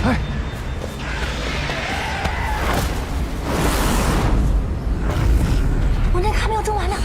哎，我那个还没有种完呢。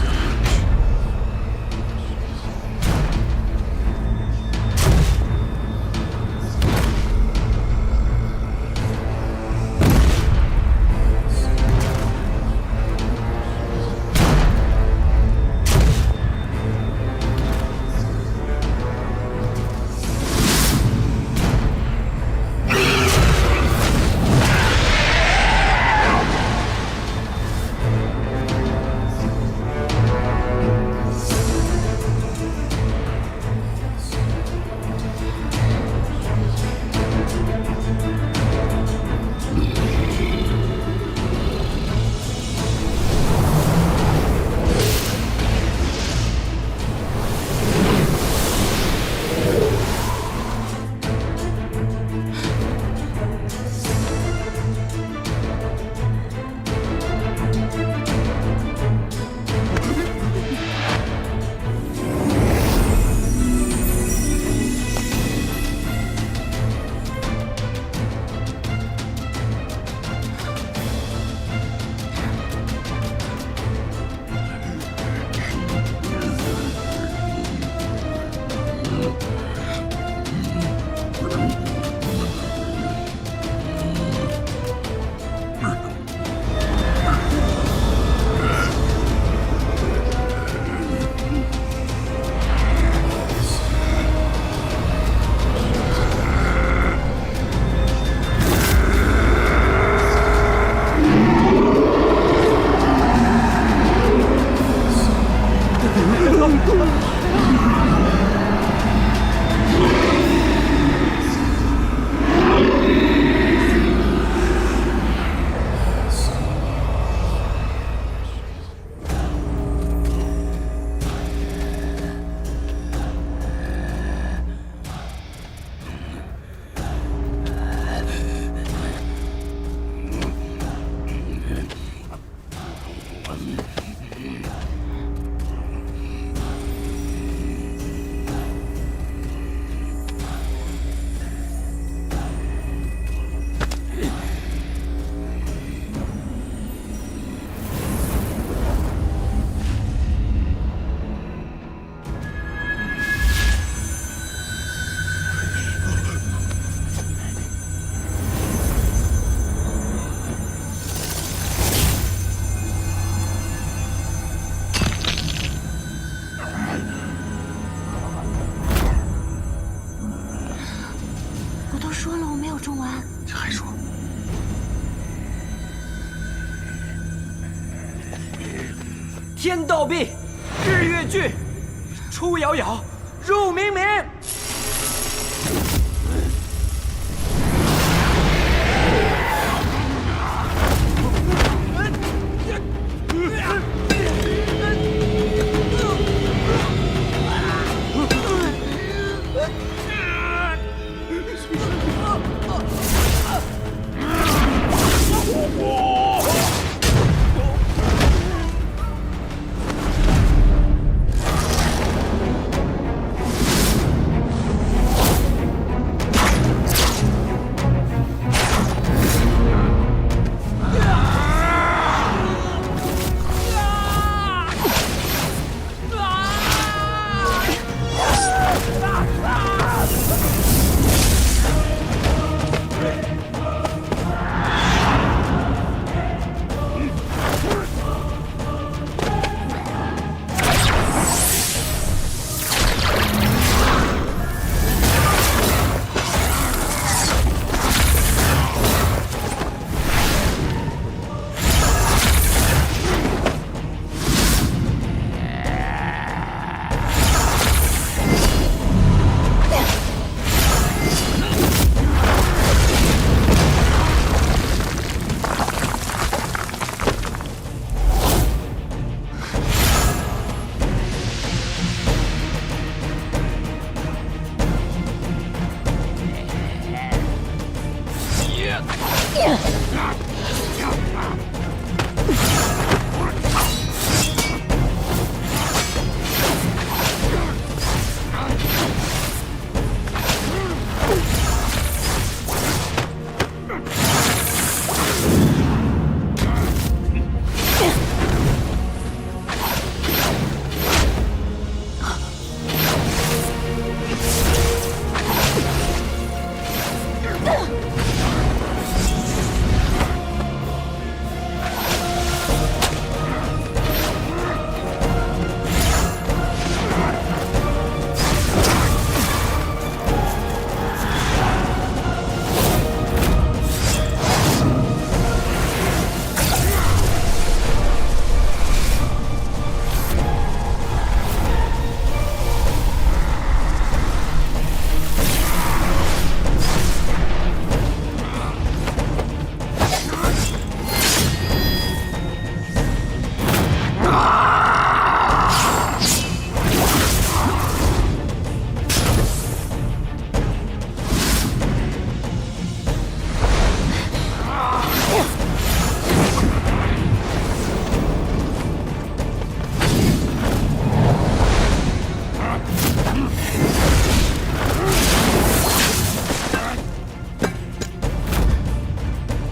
我都说了我没有种完，这还说？天道壁，日月聚，出杳杳，入冥冥。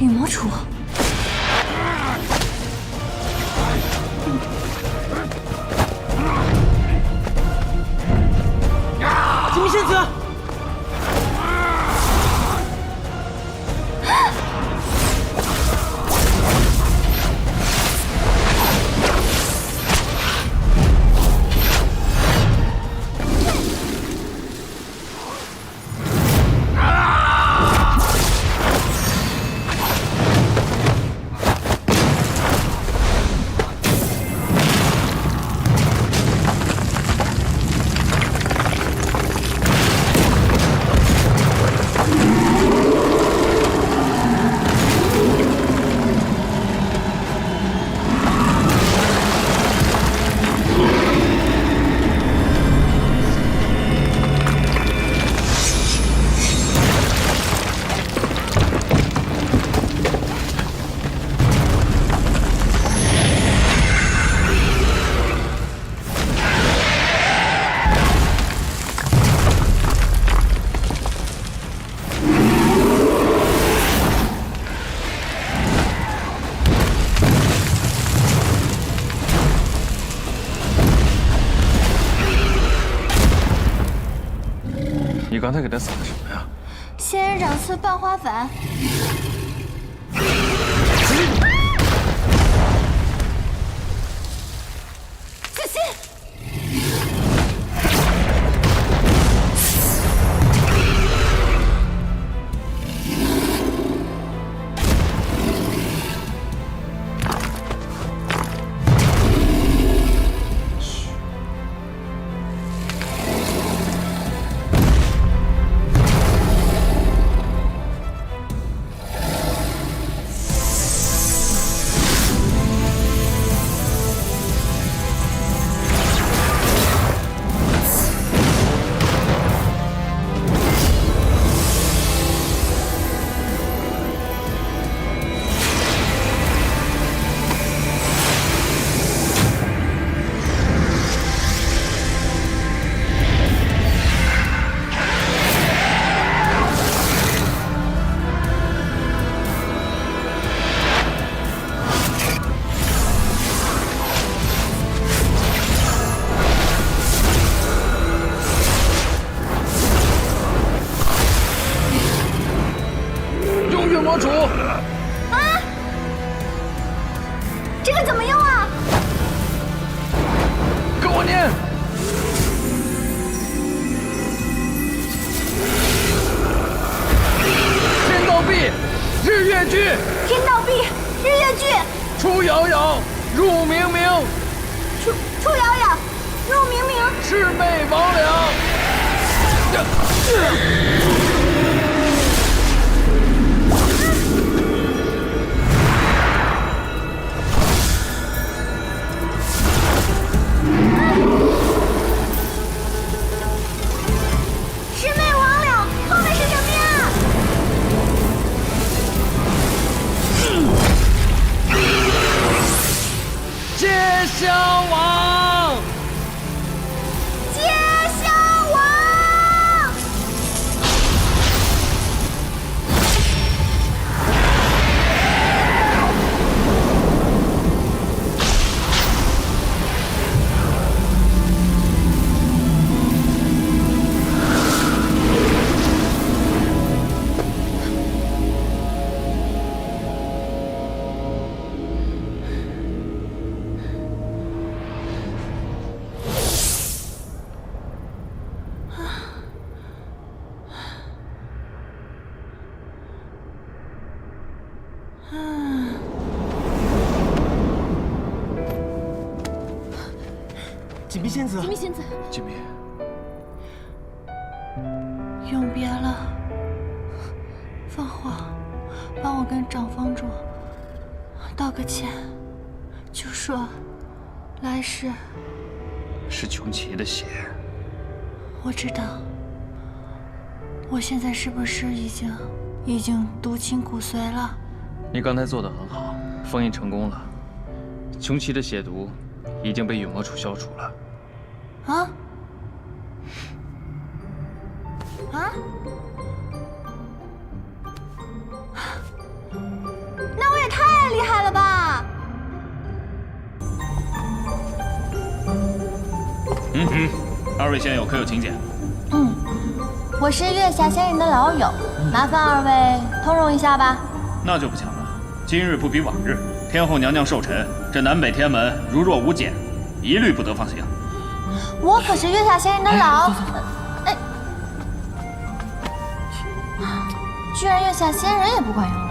羽魔杵。锦觅仙子。 你刚才给他撒的什么呀？仙人掌刺半花粉。小心！羽魔杵。啊！这个怎么用啊？跟我念。天道壁，日月聚。天道壁，日月聚。出杳杳，入冥冥。出杳杳，入冥冥。魑魅魍魉。香王，接香王。锦觅仙子，锦觅仙子，锦觅，永别了，凤凰，帮我跟长房主道个歉，就说来世是穷奇的血。我知道，我现在是不是已经毒侵骨髓了？你刚才做得很好，封印成功了，穷奇的血毒已经被羽魔杵消除了。啊？啊？二位仙友可有请柬？我是月下仙人的老友，麻烦二位通融一下吧。那就不强了。今日不比往日，天后娘娘寿辰，这南北天门如若无检，一律不得放行。我可是月下仙人的老……哎，居然月下仙人也不管用了，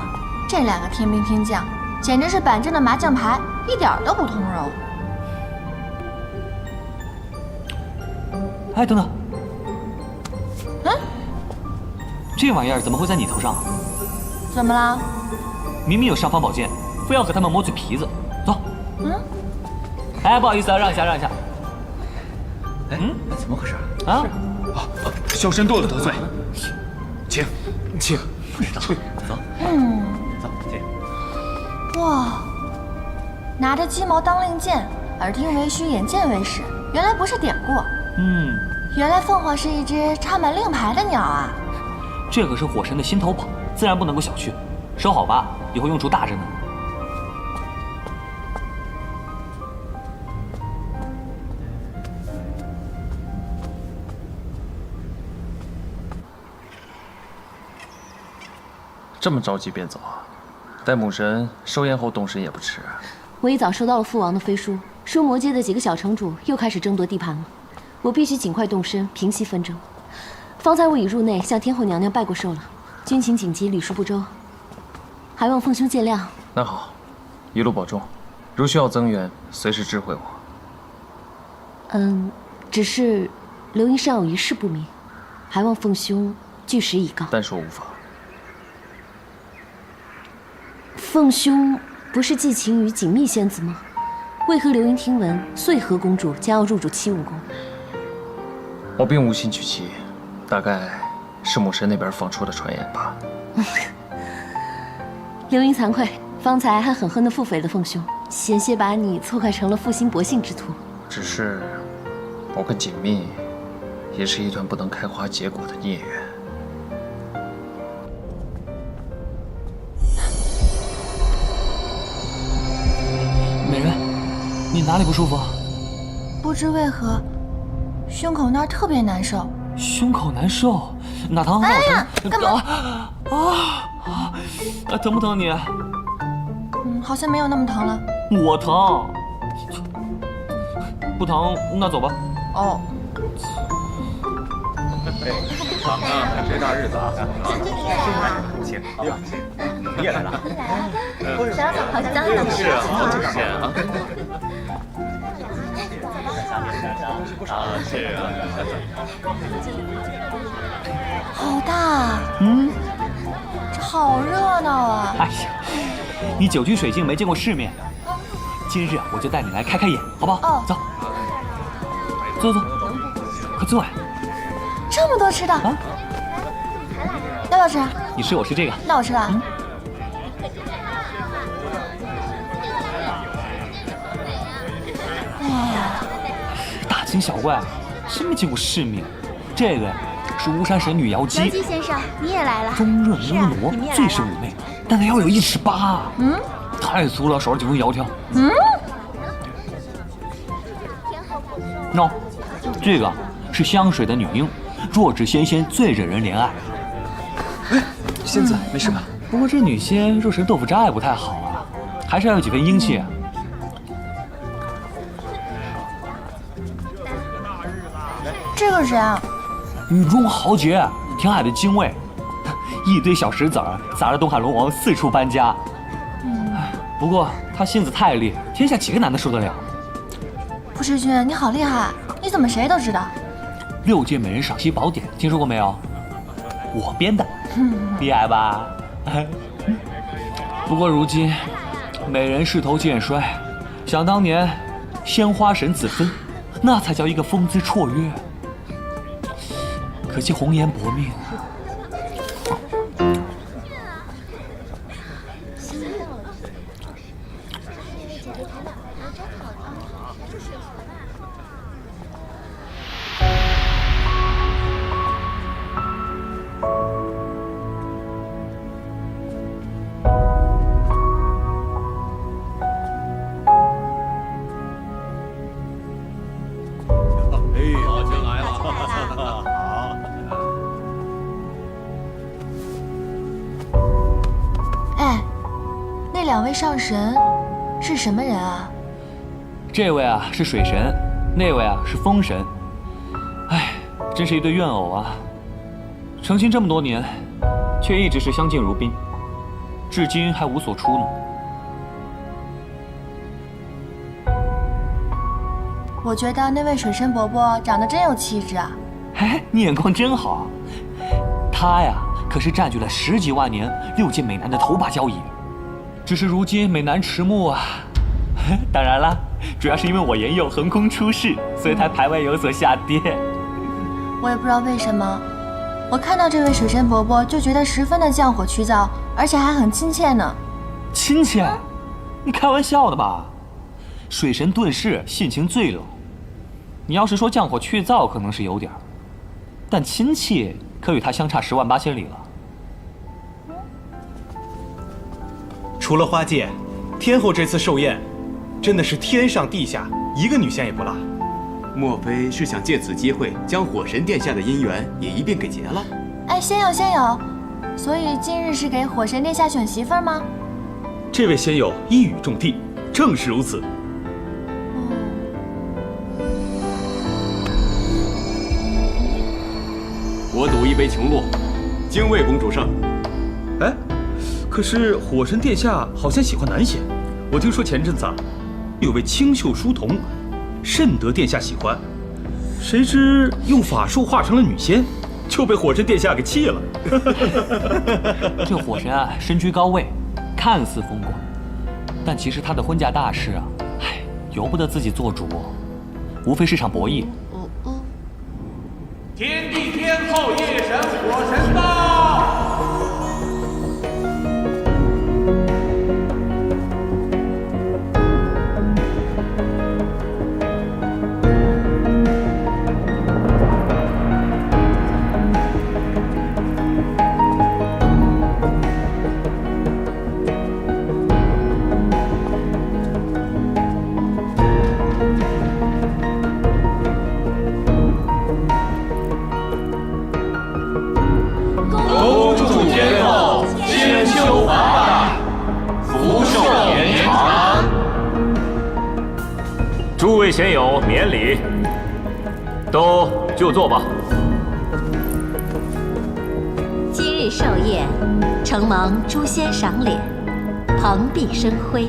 这两个天兵天将简直是板正的麻将牌，一点都不通融。哎，等等，这玩意儿怎么会在你头上？怎么了？明明有尚方宝剑，非要和他们磨嘴皮子。走。哎，不好意思啊，让一下，让一下。哎，怎么回事啊？小神多有得罪，请。不知道。走。走，进。哇，拿着鸡毛当令箭，耳听为虚，眼见为实，原来不是典故。原来凤凰是一只插满令牌的鸟啊！这可是火神的心头宝，自然不能够小觑。收好吧，以后用处大着呢。这么着急便走啊？待母神收验后动身也不迟。我一早收到了父王的飞书，说魔界的几个小城主又开始争夺地盘了，我必须尽快动身平息纷争。方才我已入内向天后娘娘拜过寿了，军情紧急，礼数不周，还望凤兄见谅。那好，一路保重。如需要增援，随时知会我。只是刘英尚有一事不明，还望凤兄据实以告。但说无妨。凤兄不是寄情于锦觅仙子吗？为何刘英听闻穗禾公主将要入主七武宫？我并无心娶妻，大概是母神那边放出的传言吧。刘英惭愧，方才还狠狠地腹诽了凤兄，险些把你错怪成了负心薄幸之徒。只是我跟锦觅也是一段不能开花结果的孽缘。美人，你哪里不舒服啊？不知为何，胸口那儿特别难受。胸口难受，哪疼？哎呀，干嘛？疼不疼你？好像没有那么疼了。我疼。不疼，那走吧。哦。好啊，这大日子啊，请，你也来了，小走，好像是啊，好久不见啊。是啊。好大，这好热闹啊！哎呀，你久居水境没见过世面，今日我就带你来开开眼，好不好？哦，走，坐，快坐呀！这么多吃的啊！要不要吃？你吃，我吃这个。那我吃了。大惊小怪，真没见过世面。这个是巫山神女瑶姬。瑶姬先生，你也来了。丰润婀娜，最是妩媚，但她腰有1.8尺。太粗了，手上几根窈窕。喏，这个是香水的女婴，弱智仙仙最惹人怜爱。仙子，没事吧？不过这女仙肉食豆腐渣也不太好啊，还是要有几分英气啊。这个谁啊？雨中豪杰，天海的精卫，一堆小石子儿砸着东海龙王四处搬家。不过他性子太烈，天下几个男的受得了？蒲世君，你好厉害，你怎么谁都知道？6界美人赏析宝典听说过没有？我编的，厉害吧？不过如今美人势头渐衰，想当年鲜花神子芬，那才叫一个风姿绰约。可惜红颜薄命。哎这2位上神是什么人啊？这位啊是水神，那位啊是风神。哎，真是一对怨偶啊！成亲这么多年，却一直是相敬如宾，至今还无所出呢。我觉得那位水神伯伯长得真有气质啊！哎，你眼光真好。他呀，可是占据了10几万年6界美男的头把交椅。只是如今美男迟暮啊。当然啦，主要是因为我颜佑横空出世，所以才排位有所下跌。我也不知道为什么，我看到这位水神伯伯就觉得十分的降火驱燥，而且还很亲切呢。亲切？你开玩笑的吧？水神遁世，性情最冷。你要是说降火去燥，可能是有点儿，但亲切可与他相差10万8千里了。除了花界，天后这次寿宴，真的是天上地下一个女仙也不落。莫非是想借此机会将火神殿下的姻缘也一并给结了？哎，仙友，所以今日是给火神殿下选媳妇儿吗？这位仙友一语中的，正是如此。我赌一杯琼洛，精卫公主胜。哎，可是火神殿下好像喜欢男仙，我听说前阵子有位清秀书童，甚得殿下喜欢，谁知用法术化成了女仙，就被火神殿下给弃了。这火神啊，身居高位，看似风光，但其实他的婚嫁大事啊，由不得自己做主，无非是场博弈。天地天后夜神火神到！诸位仙友免礼，都就坐吧。今日寿宴，承蒙诸仙赏脸，蓬荜生辉，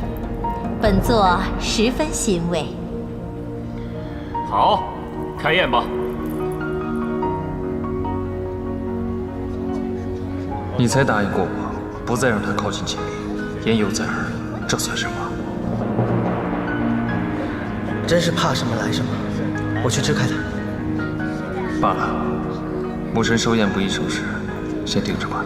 本座十分欣慰。好，开宴吧。你才答应过我，不再让他靠近锦鲤，言犹在耳，这算什么？真是怕什么来什么，我去支开他。罢了，母神寿宴不宜生事，先定着吧。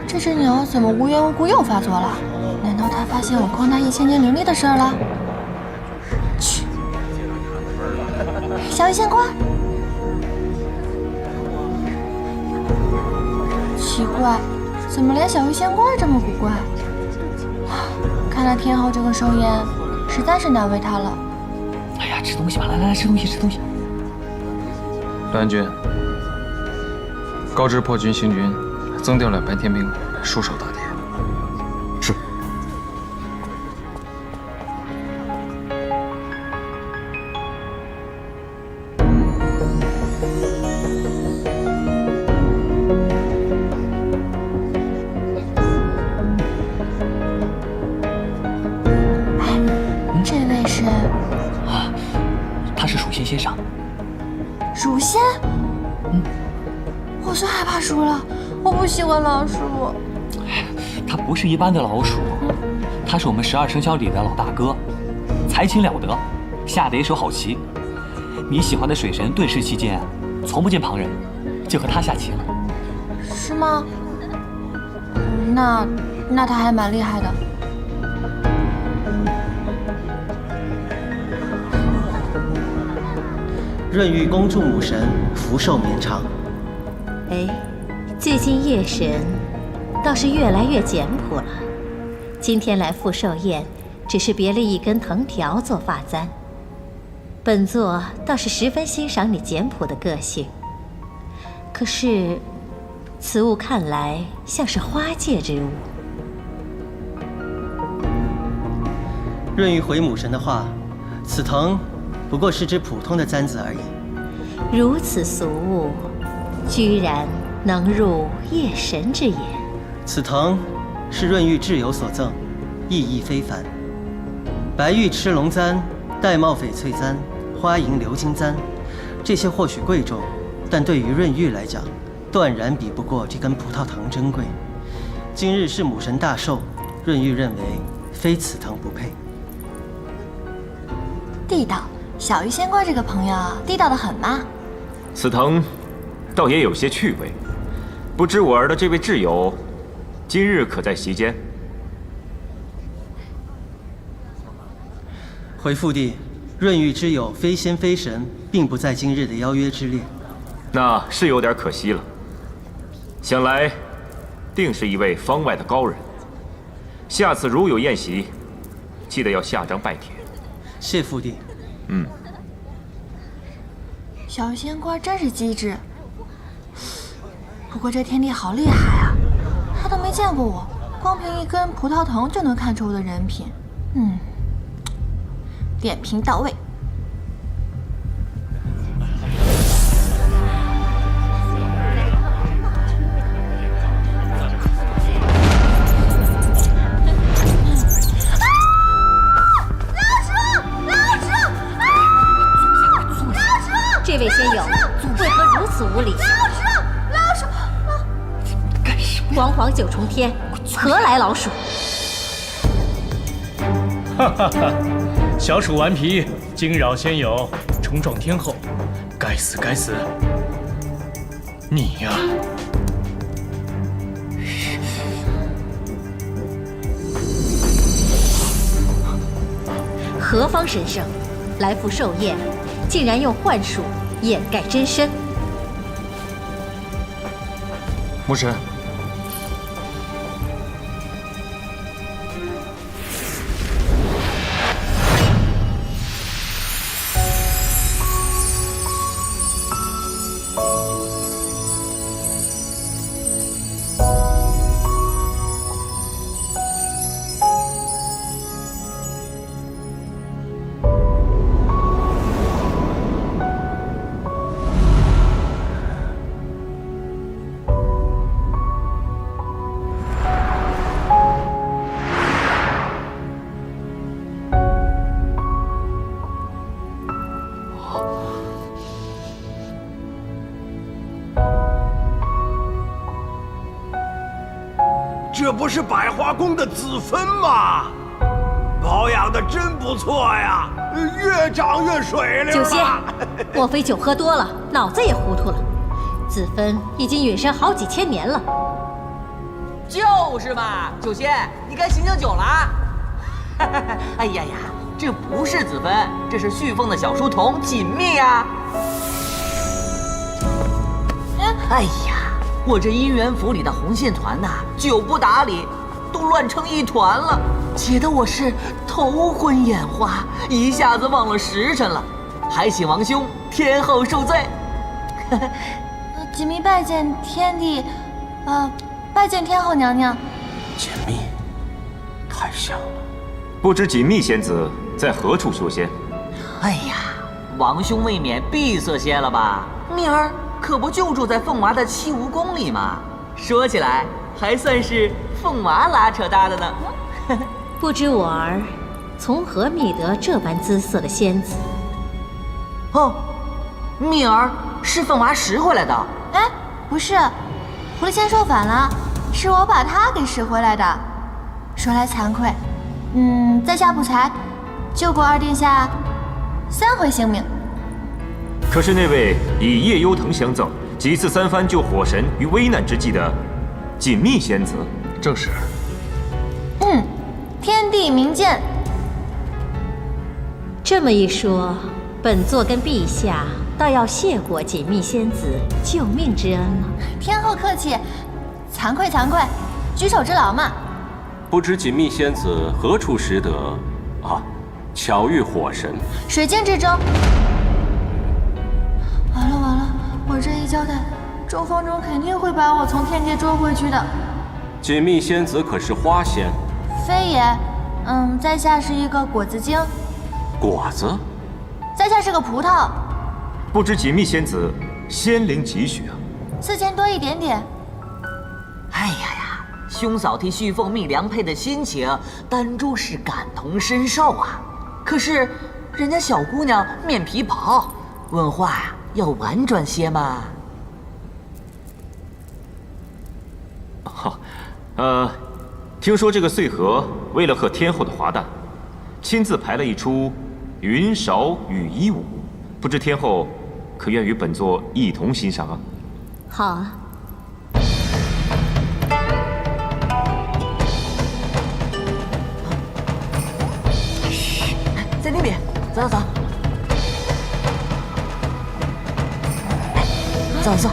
这只鸟怎么无缘无故又发作了？难道他发现我旷达1000年灵力的事儿了？去，小鱼仙官。奇怪，怎么连小鱼仙官这么古怪？看来天后这个寿宴实在是难为他了。哎呀，吃东西吧，来，吃东西，吃东西。蓝军，告知破军行军，增调2班天兵戍守大殿。是。这位是？啊，他是属仙仙上。鼠仙？我最害怕鼠了，我不喜欢老鼠。他不是一般的老鼠，他是我们12生肖里的老大哥，才情了得，下的一手好棋。你喜欢的水神遁世期间，从不见旁人，就和他下棋了。是吗？那他还蛮厉害的。润玉恭祝母神福寿绵长。哎，最近夜神倒是越来越简朴了。今天来赴寿宴，只是别了一根藤条做发簪。本座倒是十分欣赏你简朴的个性。可是，此物看来像是花界之物。润玉回母神的话，此藤不过是只普通的簪子而已。如此俗物，居然能入夜神之眼。此藤是润玉挚友所赠，意义非凡。白玉螭龙簪、玳瑁翡翠簪、花银鎏金簪，这些或许贵重，但对于润玉来讲，断然比不过这根葡萄藤珍贵。今日是母神大寿，润玉认为非此藤不配。地道，小鱼仙官这个朋友地道的很嘛。此藤倒也有些趣味，不知我儿的这位挚友，今日可在席间？回父帝，润玉之友非仙非神，并不在今日的邀约之列。那是有点可惜了。想来，定是一位方外的高人。下次如有宴席，记得要下章拜帖。谢父帝。嗯。小鱼仙官真是机智。不过这天帝好厉害啊，他都没见过我，光凭一根葡萄藤就能看出我的人品。点评到位。这位仙友为何如此无礼？老鼠！光皇九重天，何来老鼠？哈哈哈！小鼠顽皮，惊扰仙友，冲撞天后，该死该死！你呀！何方神圣，来赴寿宴，竟然用幻术掩盖真身？母神，这不是百花宫的子芬吗？保养的真不错呀，越长越水灵了。酒仙，莫非酒喝多了，脑子也糊涂了？子芬已经陨身好几千年了。就是嘛，酒仙，你该醒醒酒了啊！哎呀呀，这不是子芬，这是旭凤的小书童锦觅呀。哎呀，我这姻缘府里的红线团呐，久不打理，都乱成一团了，结得我是头昏眼花，一下子忘了时辰了，还请王兄天后恕罪。锦觅拜见天帝，拜见天后娘娘。锦觅，太像了。不知锦觅仙子在何处修仙？哎呀，王兄未免闭塞些了吧？蜜儿可不就住在凤娃的七蜈蚣里吗？说起来还算是凤娃拉扯大的呢。不知我儿从何觅得这般姿色的仙子？哦，蜜儿是凤娃拾回来的。哎，不是，狐狸仙说反了，是我把她给拾回来的。说来惭愧，在下不才，救过二殿下3回性命。可是那位以夜幽藤相赠，几次三番救火神于危难之际的锦觅仙子，正是。天地明鉴。这么一说，本座跟陛下倒要谢过锦觅仙子救命之恩了。天后客气，惭愧惭愧，举手之劳嘛。不知锦觅仙子何处拾得巧遇火神？水晶之中。完了，我这一交代，周风中肯定会把我从天界捉回去的。锦觅仙子可是花仙？非也，在下是一个果子精。果子？在下是个葡萄。不知锦觅仙子仙龄几许啊？4000多一点点。哎呀，兄嫂替旭凤觅良配的心情，丹珠是感同身受啊。可是，人家小姑娘面皮薄，问话呀要婉转些嘛。听说这个穗禾为了贺天后的华诞，亲自排了一出云韶羽衣舞，不知天后可愿与本座一同欣赏啊？好啊。在那边，走走走。走走。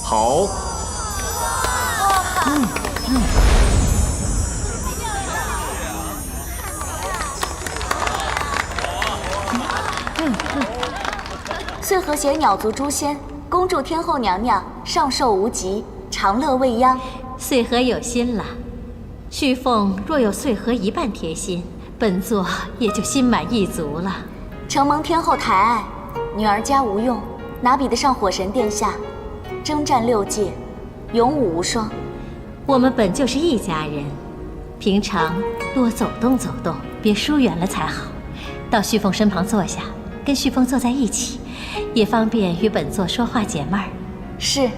好。穗禾携鸟族诛仙，恭祝天后娘娘上寿无极，长乐未央。穗禾有心了，旭凤若有穗禾一半贴心，本座也就心满意足了。承蒙天后抬爱，女儿家无用，哪比得上火神殿下？征战6界，勇武无双。我们本就是一家人，平常多走动走动，别疏远了才好。到旭凤身旁坐下，跟旭凤坐在一起，也方便与本座说话解闷儿。是。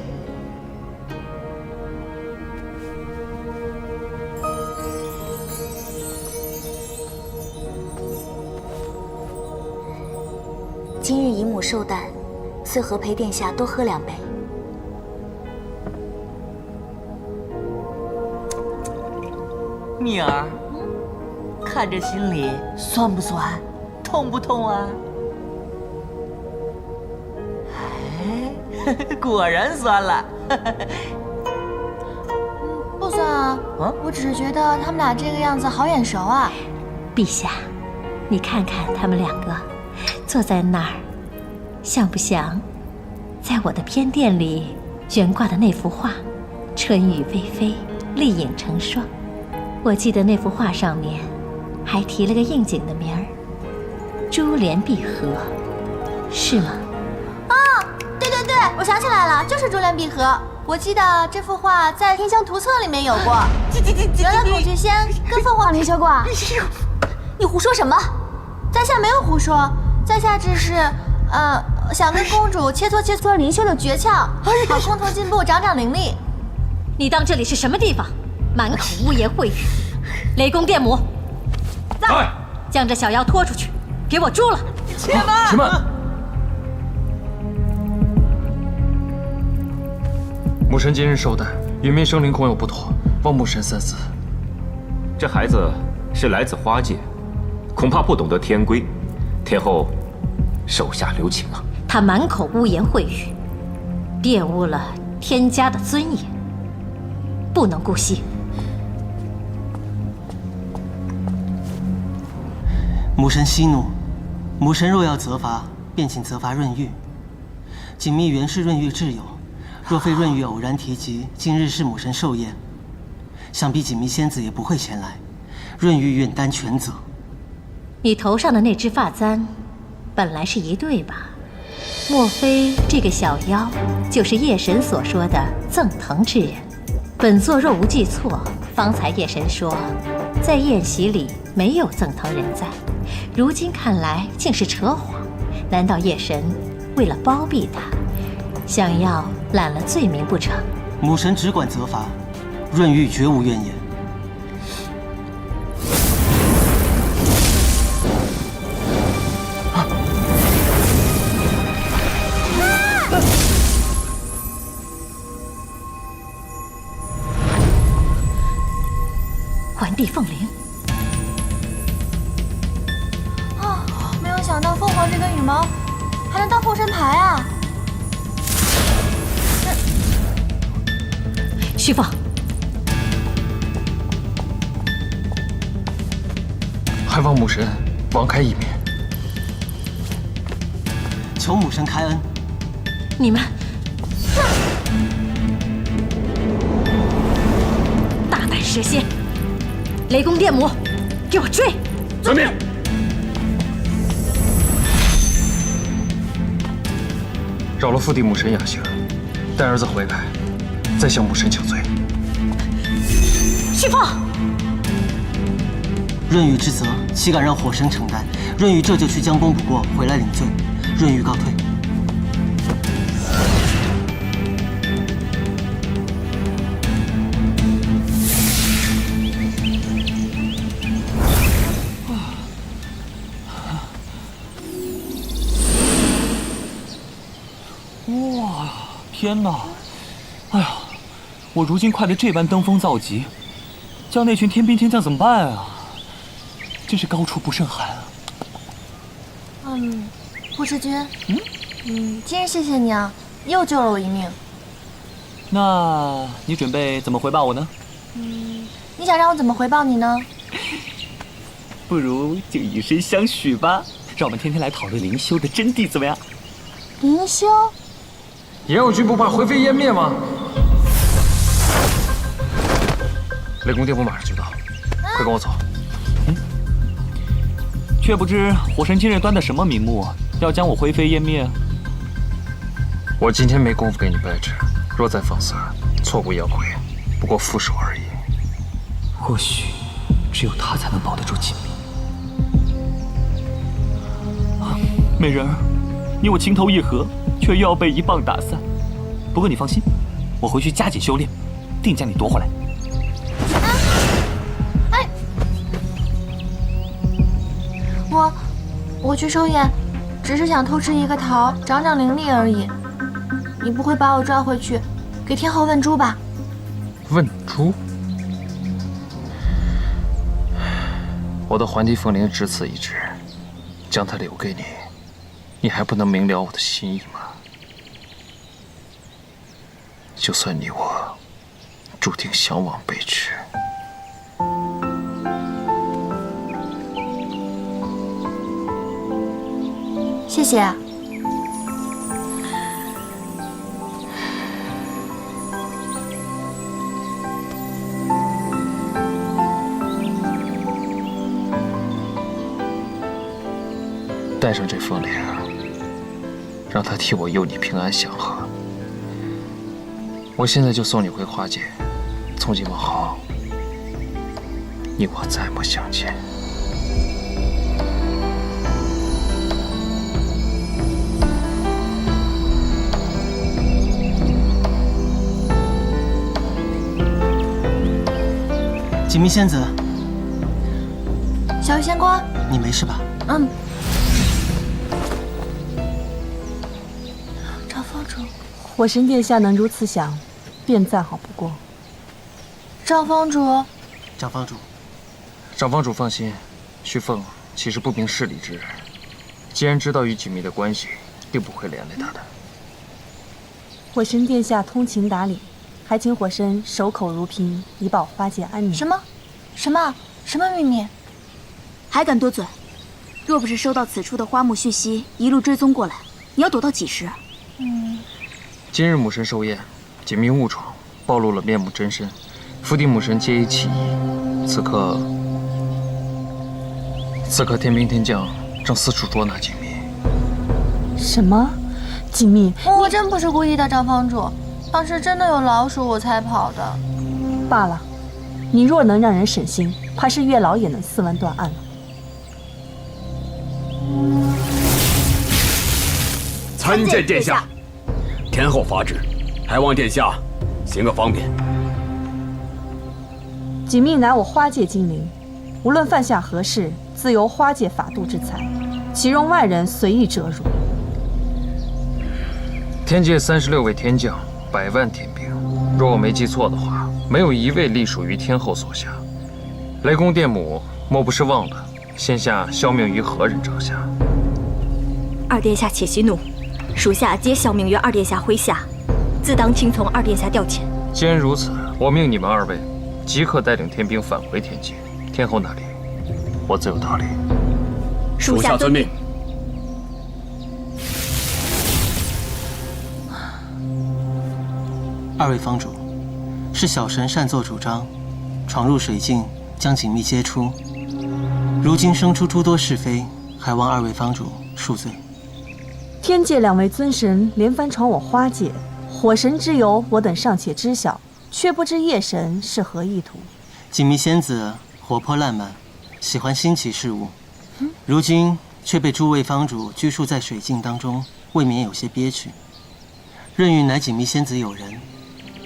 今日姨母寿诞，穗禾陪殿下多喝2杯。蜜儿，看着心里酸不酸，痛不痛啊？哎，果然酸了。不酸啊，我只是觉得他们俩这个样子好眼熟啊。陛下，你看看他们2个坐在那儿，像不像在我的偏殿里悬挂的那幅画“春雨霏霏，丽影成双”？我记得那幅画上面还提了个应景的名儿“珠联璧合”，是吗？啊，对对对，我想起来了，就是珠联璧合。我记得这幅画在《天香图册》里面有过。原来孔雀仙跟凤凰离修过。你胡说什么？在下没有胡说，在下只是想跟公主切磋灵修的诀窍，好共同进步，长长灵力。你当这里是什么地方？满口污言秽语！雷公电母，在，将这小妖拖出去，给我诛了！且慢，且慢。母神今日寿诞，与民生灵恐有不妥，望母神三思。这孩子是来自花界，恐怕不懂得天规，天后手下留情啊。他满口污言秽语，玷污了天家的尊严，不能姑息。母神息怒，母神若要责罚，便请责罚润玉。锦觅原是润玉挚友，若非润玉偶然提及今日是母神寿宴，想必锦觅仙子也不会前来。润玉愿担全责。你头上的那只发簪，本来是一对吧？莫非这个小妖就是夜神所说的赠腾之人？本座若无记错，方才夜神说，在宴席里没有赠腾人在，如今看来竟是扯谎。难道夜神为了包庇他，想要揽了罪名不成？母神只管责罚，润玉绝无怨言。环帝凤翎啊！没有想到凤凰这根羽毛还能当护身牌啊！徐凤，还望母神网开一面，求母神开恩。你们大胆蛇蝎！雷公电母，给我追！遵命。扰了父帝母神雅兴，待儿子回来，再向母神请罪。徐凤，润玉之责，岂敢让火神承担？润玉这就去将功补过，回来领罪。润玉告退。哇，天哪！哎呀，我如今快得这般登峰造极，叫那群天兵天将怎么办啊？真是高处不胜寒啊！护持君，今日谢谢你啊，又救了我一命。那你准备怎么回报我呢？你想让我怎么回报你呢？不如就以身相许吧，让我们天天来讨论灵修的真谛，怎么样？灵修？严友君不怕灰飞烟灭吗？雷公电母马上就到，快跟我走。却不知火神今日端的什么名目，要将我灰飞烟灭？我今天没工夫给你掰扯，若再放肆，错过妖魁，不过负手而已。或许只有他才能保得住锦觅。美人儿，你我情投意合，却又要被一棒打散。不过你放心，我回去加紧修炼，定将你夺回来。我去寿宴，只是想偷吃一个桃，长长灵力而已。你不会把我抓回去，给天后问珠吧？问珠？我的环帝凤翎只此一只，将它留给你，你还不能明了我的心意吗？就算你我注定相往背驰。谢谢。带上这凤翎，让他替我佑你平安祥和。我现在就送你回花界，从今往后，你我再莫相见。锦觅仙子，小玉仙官，你没事吧？赵方主，火神殿下能如此想，便再好不过。赵方主，长方主，长方主放心，旭凤岂是不明事理之人？既然知道与锦觅的关系，定不会连累他的。火神殿下通情达理，还请火神守口如瓶，以保花姐安宁。什么秘密？还敢多嘴？若不是收到此处的花木讯息，一路追踪过来，你要躲到几时？今日母神寿宴，锦觅误闯，暴露了面目真身，伏地母神皆已起疑。此刻天兵天将正四处捉拿锦觅。什么？锦觅，我真不是故意的，长房主，当时真的有老鼠，我才跑的。罢了，你若能让人省心，怕是月老也能4万断案了。参见殿下。天后发旨，还望殿下行个方便。锦觅乃我花界精灵，无论犯下何事，自由花界法度制裁，岂容外人随意折辱。天界36位天将，100万天兵，若我没记错的话，没有一位隶属于天后所辖。雷公电母莫不是忘了先下效命于何人帐下？二殿下且息怒，属下皆效命于二殿下麾下，自当听从二殿下调遣。既然如此，我命你们2位即刻带领天兵返回天界。天后那里，我自有道理。属下遵命。2位方主，是小神擅作主张，闯入水境，将锦觅接出。如今生出诸多是非，还望2位方主恕罪。天界2位尊神连番闯我花界，火神之由我等尚且知晓，却不知夜神是何意图。锦觅仙子活泼烂漫，喜欢新奇事物，如今却被诸位方主拘束在水境当中，未免有些憋屈。润玉乃锦觅仙子友人，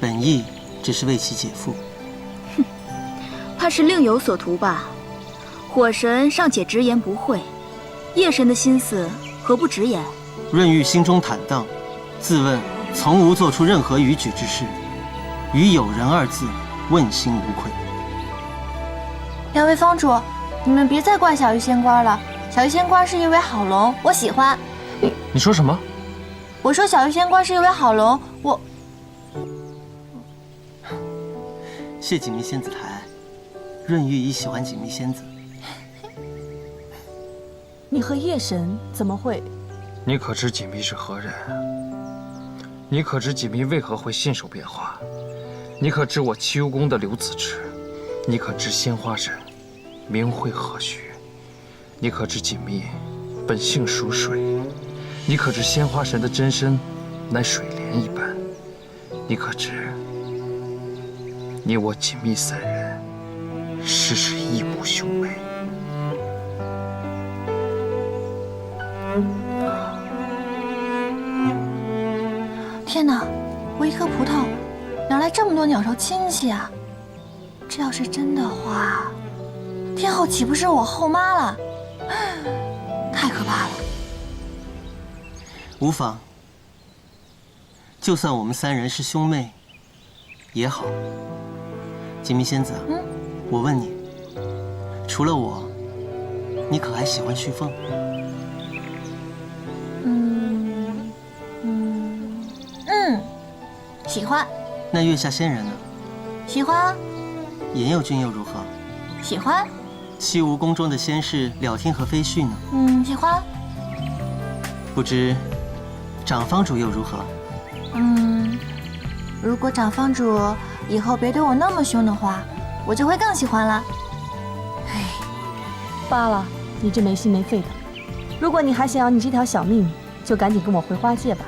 本意只是为其解缚。怕是另有所图吧？火神尚且直言不讳，夜神的心思何不直言？润玉心中坦荡，自问从无做出任何逾矩之事，于友人2字问心无愧。2位方主，你们别再怪小玉仙官了。小玉仙官是一位好龙，我喜欢。你说什么？我说小玉仙官是一位好龙，我。谢锦觅仙子抬爱，润玉亦喜欢锦觅仙子。你和夜神怎么会？你可知锦觅是何人？你可知锦觅为何会信手变化？你可知我七幽宫的刘子池？你可知鲜花神名讳何许？你可知锦觅本性属水？你可知鲜花神的真身乃水莲一般？你可知你我锦觅3人实是异母兄妹？天哪，我一颗葡萄哪来这么多鸟兽亲戚啊？这要是真的话，天后岂不是我后妈了？太可怕了！无妨，就算我们3人是兄妹也好。锦觅仙子，我问你，除了我，你可还喜欢旭凤？喜欢。那月下仙人呢？喜欢。颜佑君又如何？喜欢。西吴宫中的仙士了天和飞絮呢？喜欢。不知长方主又如何？如果长方主以后别对我那么凶的话，我就会更喜欢了。罢了，你这没心没肺的。如果你还想要你这条小命，就赶紧跟我回花界吧。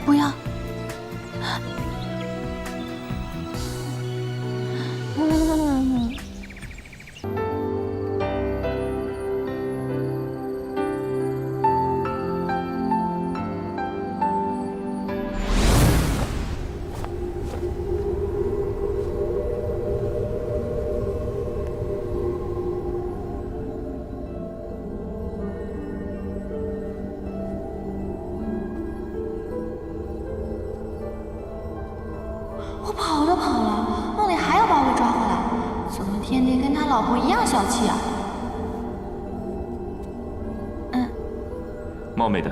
不要。我跑都跑了，梦里还要把我抓回来，怎么天帝跟他老婆一样小气啊？冒昧的，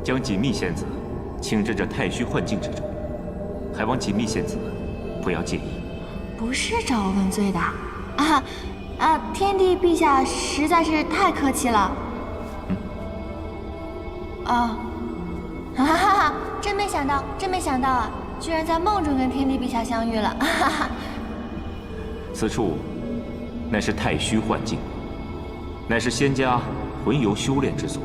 将锦觅仙子请至这太虚幻境之中，还望锦觅仙子不要介意。不是找我问罪的，天帝陛下实在是太客气了。哈哈，真没想到啊，居然在梦中跟天帝陛下相遇了，哈哈。此处乃是太虚幻境，乃是仙家魂游修炼之所。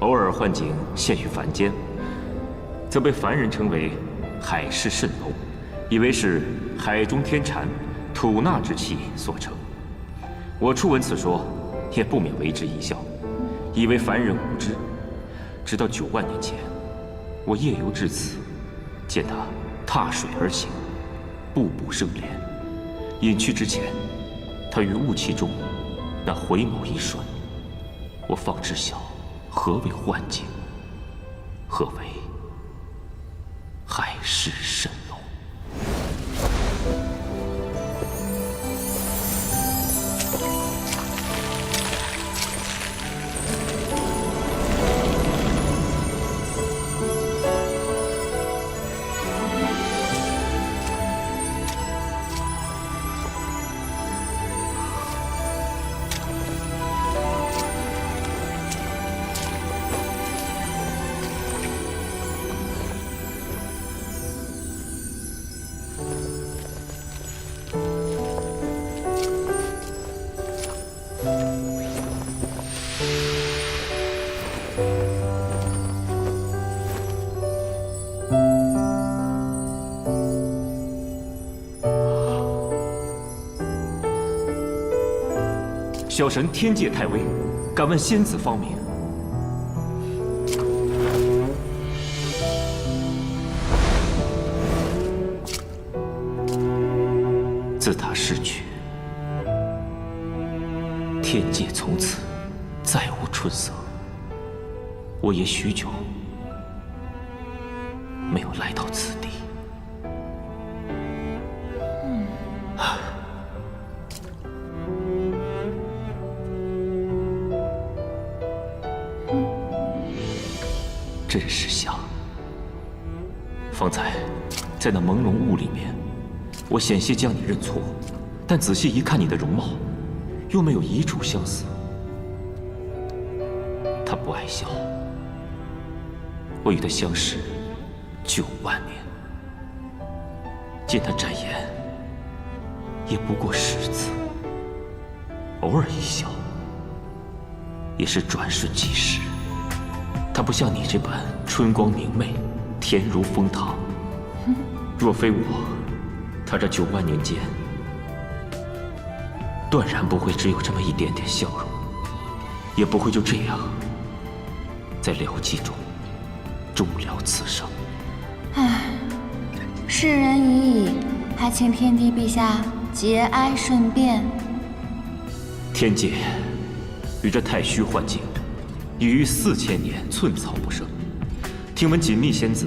偶尔幻境现于凡间，则被凡人称为海市蜃楼，以为是海中天禅、吐纳之气所成。我初闻此说，也不免为之一笑，以为凡人无知。直到9万年前，我夜游至此，见他踏水而行，步步生莲。隐去之前，他于雾气中那回眸一瞬，我方知晓何为幻境，何为海市蜃楼。小神天界太微，敢问仙子芳名？自他逝去，天界从此再无春色。我也许久没有来到此地。真是想。方才在那朦胧雾里面，我险些将你认错，但仔细一看你的容貌，又没有一处相似。他不爱笑，我与他相识9万年，见他展颜，也不过10次，偶尔一笑，也是转瞬即逝。他不像你这般春光明媚，甜如蜂糖。若非我，他这9万年间，断然不会只有这么一点点笑容，也不会就这样在疗寂中终了此生。唉，世人已矣，还请天帝陛下节哀顺变。天界与这太虚幻境已于4000年寸草不生。听闻锦觅仙子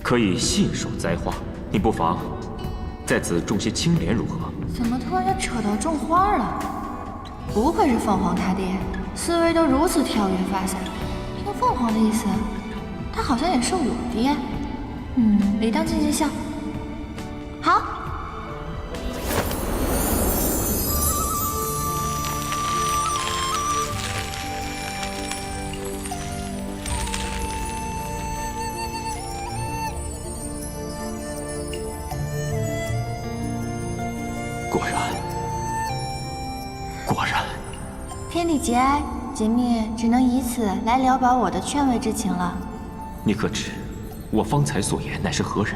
可以信手栽花，你不妨在此种些青莲如何？怎么突然就扯到种花了？不愧是凤凰他爹，思维都如此跳跃发散。听凤凰的意思，他好像也是我爹。理当尽孝。好。果然，天地节哀，锦觅只能以此来聊表我的劝慰之情了。你可知我方才所言乃是何人？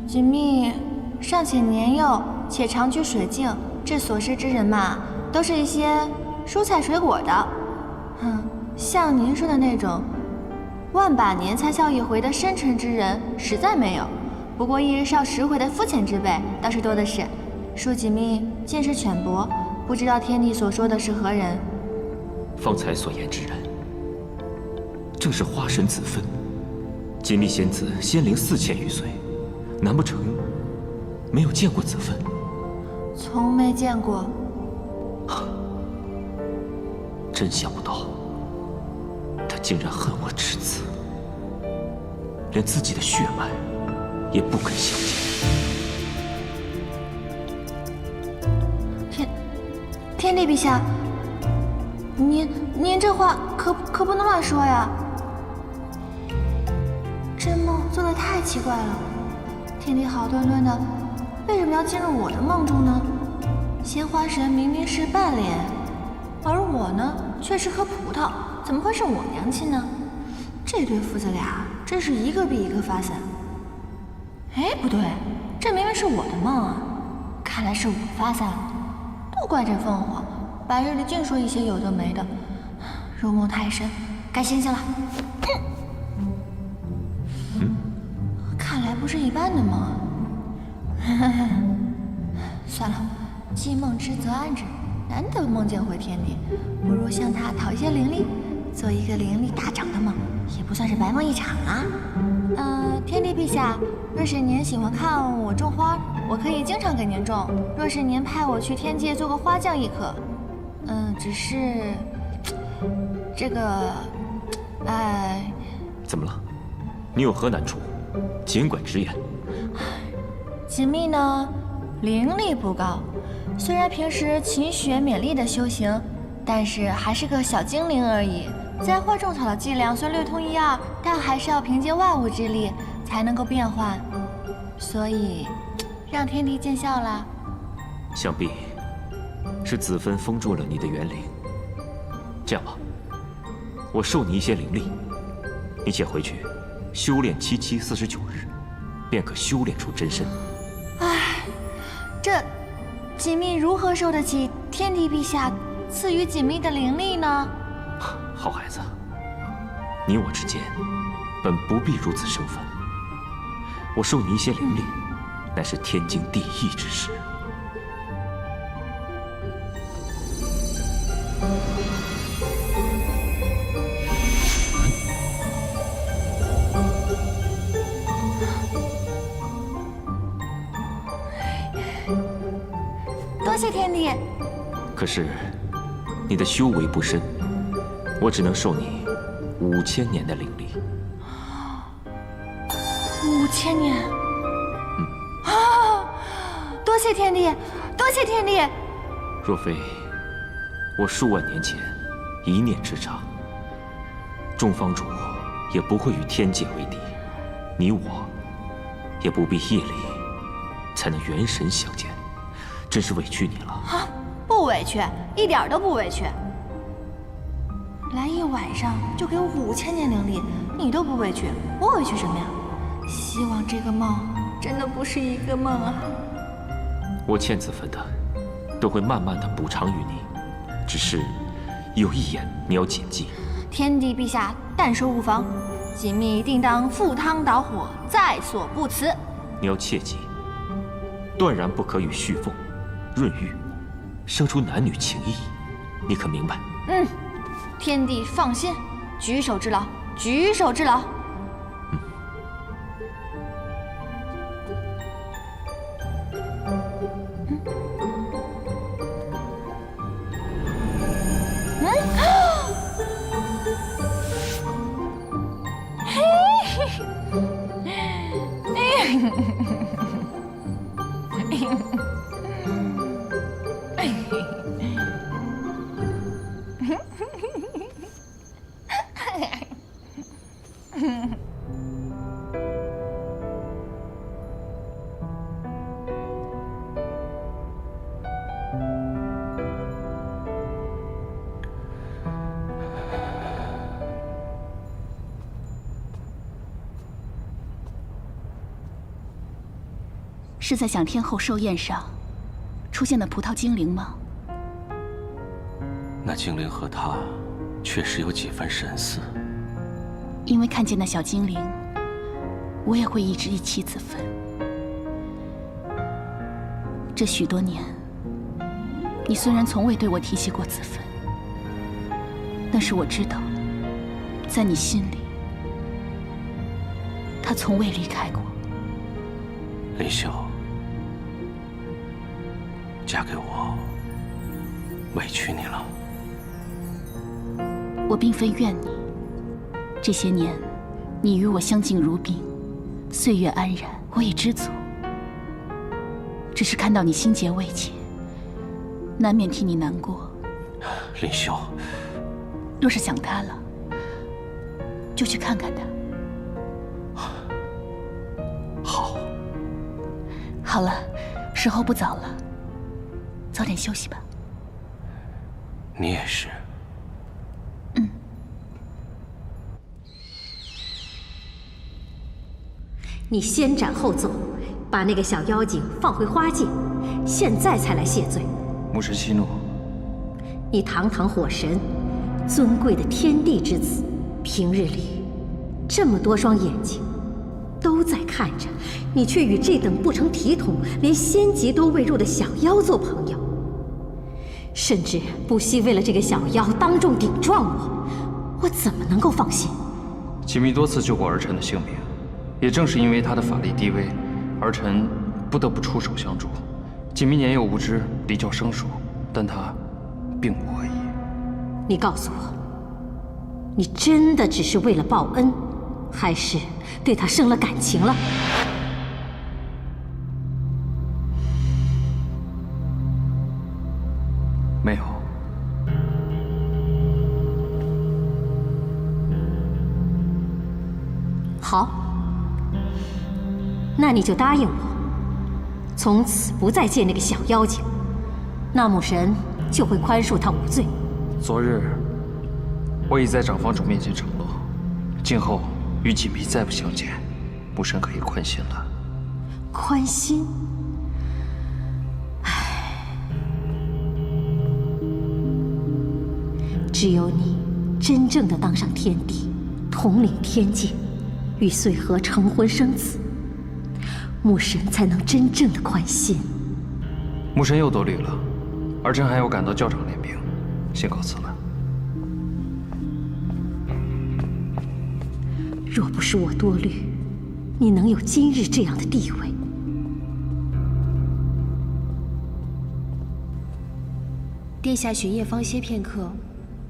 锦觅尚且年幼，且常居水境，这所识之人嘛，都是一些蔬菜水果的。像您说的那种万把年才笑一回的深沉之人，实在没有。不过1日笑10回的肤浅之辈倒是多的是。恕锦觅见识浅薄，不知道天帝所说的是何人。方才所言之人，正是花神子芬。锦觅仙子仙龄4000余岁，难不成没有见过子芬？从没见过。真想不到，竟然恨我至此，连自己的血脉也不肯相见。天帝陛下，您这话可不能乱说呀！这梦做得太奇怪了，天帝好端端的，为什么要进入我的梦中呢？鲜花神明明是半脸，而我呢却是颗葡萄，怎么会是我娘亲呢？这对父子俩真是一个比一个发散。哎，不对，这明明是我的梦啊！看来是我发散了。都怪这凤凰，白日里净说一些有的没的，入梦太深，该醒醒了。看来不是一般的梦啊。算了，既梦之则安之，难得梦见回天地，不如向他讨一些灵力，做一个灵力大涨的梦，也不算是白梦一场啊。天帝陛下，若是您喜欢看我种花，我可以经常给您种；若是您派我去天界做个花匠亦可。只是这个，怎么了？你有何难处？尽管直言。锦觅呢，灵力不高，虽然平时勤学勉励的修行，但是还是个小精灵而已。栽花种草的伎俩虽略通一二，但还是要凭借万物之力才能够变换，所以让天帝见笑了。想必是子芬封住了你的元灵。这样吧，我授你一些灵力，你且回去修炼749日，便可修炼出真身。这锦觅如何受得起天帝陛下赐予锦觅的灵力呢？好孩子，你我之间本不必如此生分。我授你一些灵力，乃是天经地义之事。多谢天帝。可是你的修为不深，我只能授你5000年的灵力。5000年。多谢天帝，多谢天帝。若非我数万年前一念之差，众方主也不会与天界为敌，你我也不必夜里才能元神相见，真是委屈你了。不委屈，一点都不委屈。来一晚上就给我5000年灵力，你都不委屈，我委屈什么呀？希望这个梦真的不是一个梦啊！我欠子芬的，都会慢慢的补偿于你，只是有一言你要谨记。天帝陛下但说无妨，锦觅定当赴汤蹈火，在所不辞。你要切记，断然不可与旭凤、润玉生出男女情谊，你可明白？天帝放心，举手之劳，举手之劳。是在享天后寿宴上出现的葡萄精灵吗？那精灵和他确实有几分神似。因为看见那小精灵，我也会一直忆起子芬。这许多年，你虽然从未对我提起过子芬，但是我知道，在你心里，她从未离开过。林秀，嫁给我，委屈你了。我并非怨你，这些年，你与我相敬如宾，岁月安然，我已知足。只是看到你心结未解，难免替你难过。林兄，若是想他了，就去看看他。好。好了，时候不早了，早点休息吧。你也是。你先斩后奏，把那个小妖精放回花界，现在才来谢罪。牧师息怒。你堂堂火神，尊贵的天地之子，平日里这么多双眼睛都在看着，你却与这等不成体统、连仙级都未入的小妖做朋友，甚至不惜为了这个小妖当众顶撞我怎么能够放心？锦觅多次救过儿臣的性命。也正是因为他的法力低微，儿臣不得不出手相助。锦觅年幼无知，比较生疏，但他并无恶意。你告诉我，你真的只是为了报恩，还是对他生了感情了？没有。好。那你就答应我，从此不再见那个小妖精，那母神就会宽恕他无罪。昨日，我已在长房主面前承诺，今后与锦觅再不相见，母神可以宽心了。宽心？只有你真正的当上天帝，统领天界，与穗禾成婚生子，母神才能真正的宽心。母神又多虑了，儿臣还要赶到教场练兵，先告辞了。若不是我多虑，你能有今日这样的地位？殿下寻夜方歇片刻，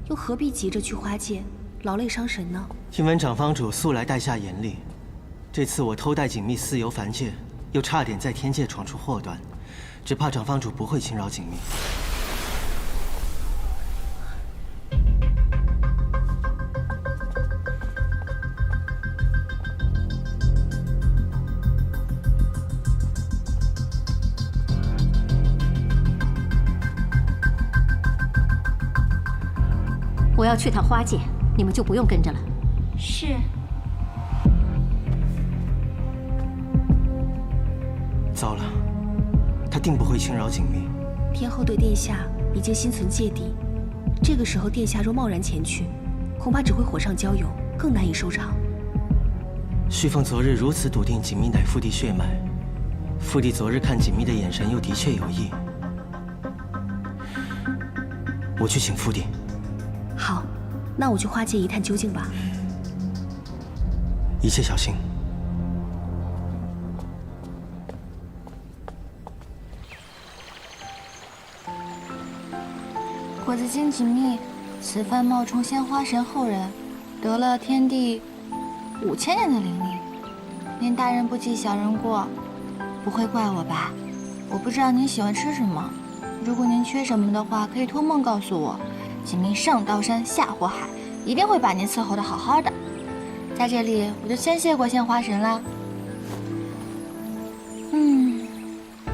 又何必急着去花界，劳累伤神呢？听闻长方主素来待下严厉，这次我偷带锦觅私游凡界，又差点在天界闯出祸端，只怕长方主不会轻饶锦觅。我要去趟花界，你们就不用跟着了。是。糟了，他定不会轻饶锦觅。天后对殿下已经心存芥蒂，这个时候殿下若贸然前去，恐怕只会火上浇油，更难以收场。旭凤昨日如此笃定锦觅乃父帝血脉，父帝昨日看锦觅的眼神又的确有意。我去请父帝。好，那我去花界一探究竟吧。一切小心。果子精锦觅，此番冒充鲜花神后人，得了天地5000年的灵力，连大人不计小人过，不会怪我吧？我不知道您喜欢吃什么，如果您缺什么的话，可以托梦告诉我。锦觅上刀山下火海，一定会把您伺候得好好的。在这里，我就先谢过鲜花神啦。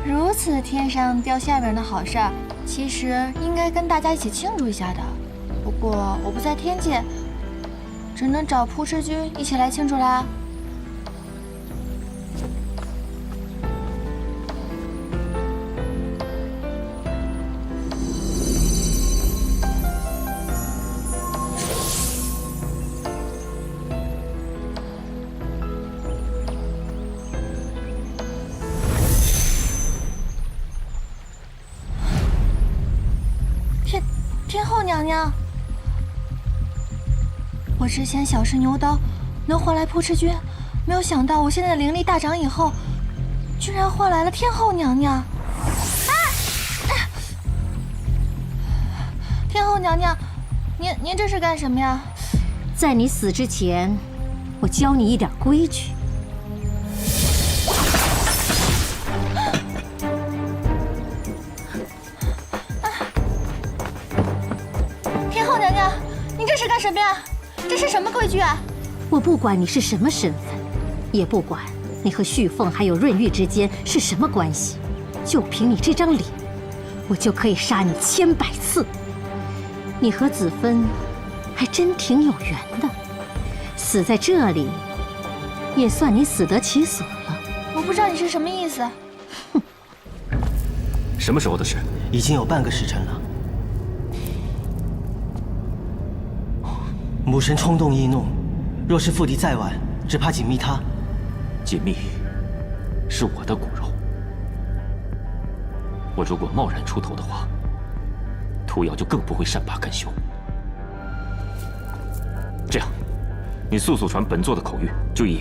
如此天上掉馅饼的好事儿，其实应该跟大家一起庆祝一下的。不过我不在天界，只能找扑哧君一起来庆祝啦。天后娘娘，我之前小试牛刀能换来扑哧君，没有想到我现在的灵力大涨以后，居然换来了天后娘娘。天后娘娘，您这是干什么呀？在你死之前，我教你一点规矩。天后娘娘，您这是干什么呀？这是什么规矩啊？我不管你是什么身份，也不管你和旭凤还有润玉之间是什么关系，就凭你这张脸，我就可以杀你千百次。你和子芬还真挺有缘的，死在这里，也算你死得其所了。我不知道你是什么意思。什么时候的事？已经有半个时辰了。母神冲动易怒，若是父帝再晚，只怕锦觅他。锦觅是我的骨肉，我如果贸然出头的话，屠瑶就更不会善罢甘休。这样，你速传本座的口谕，就以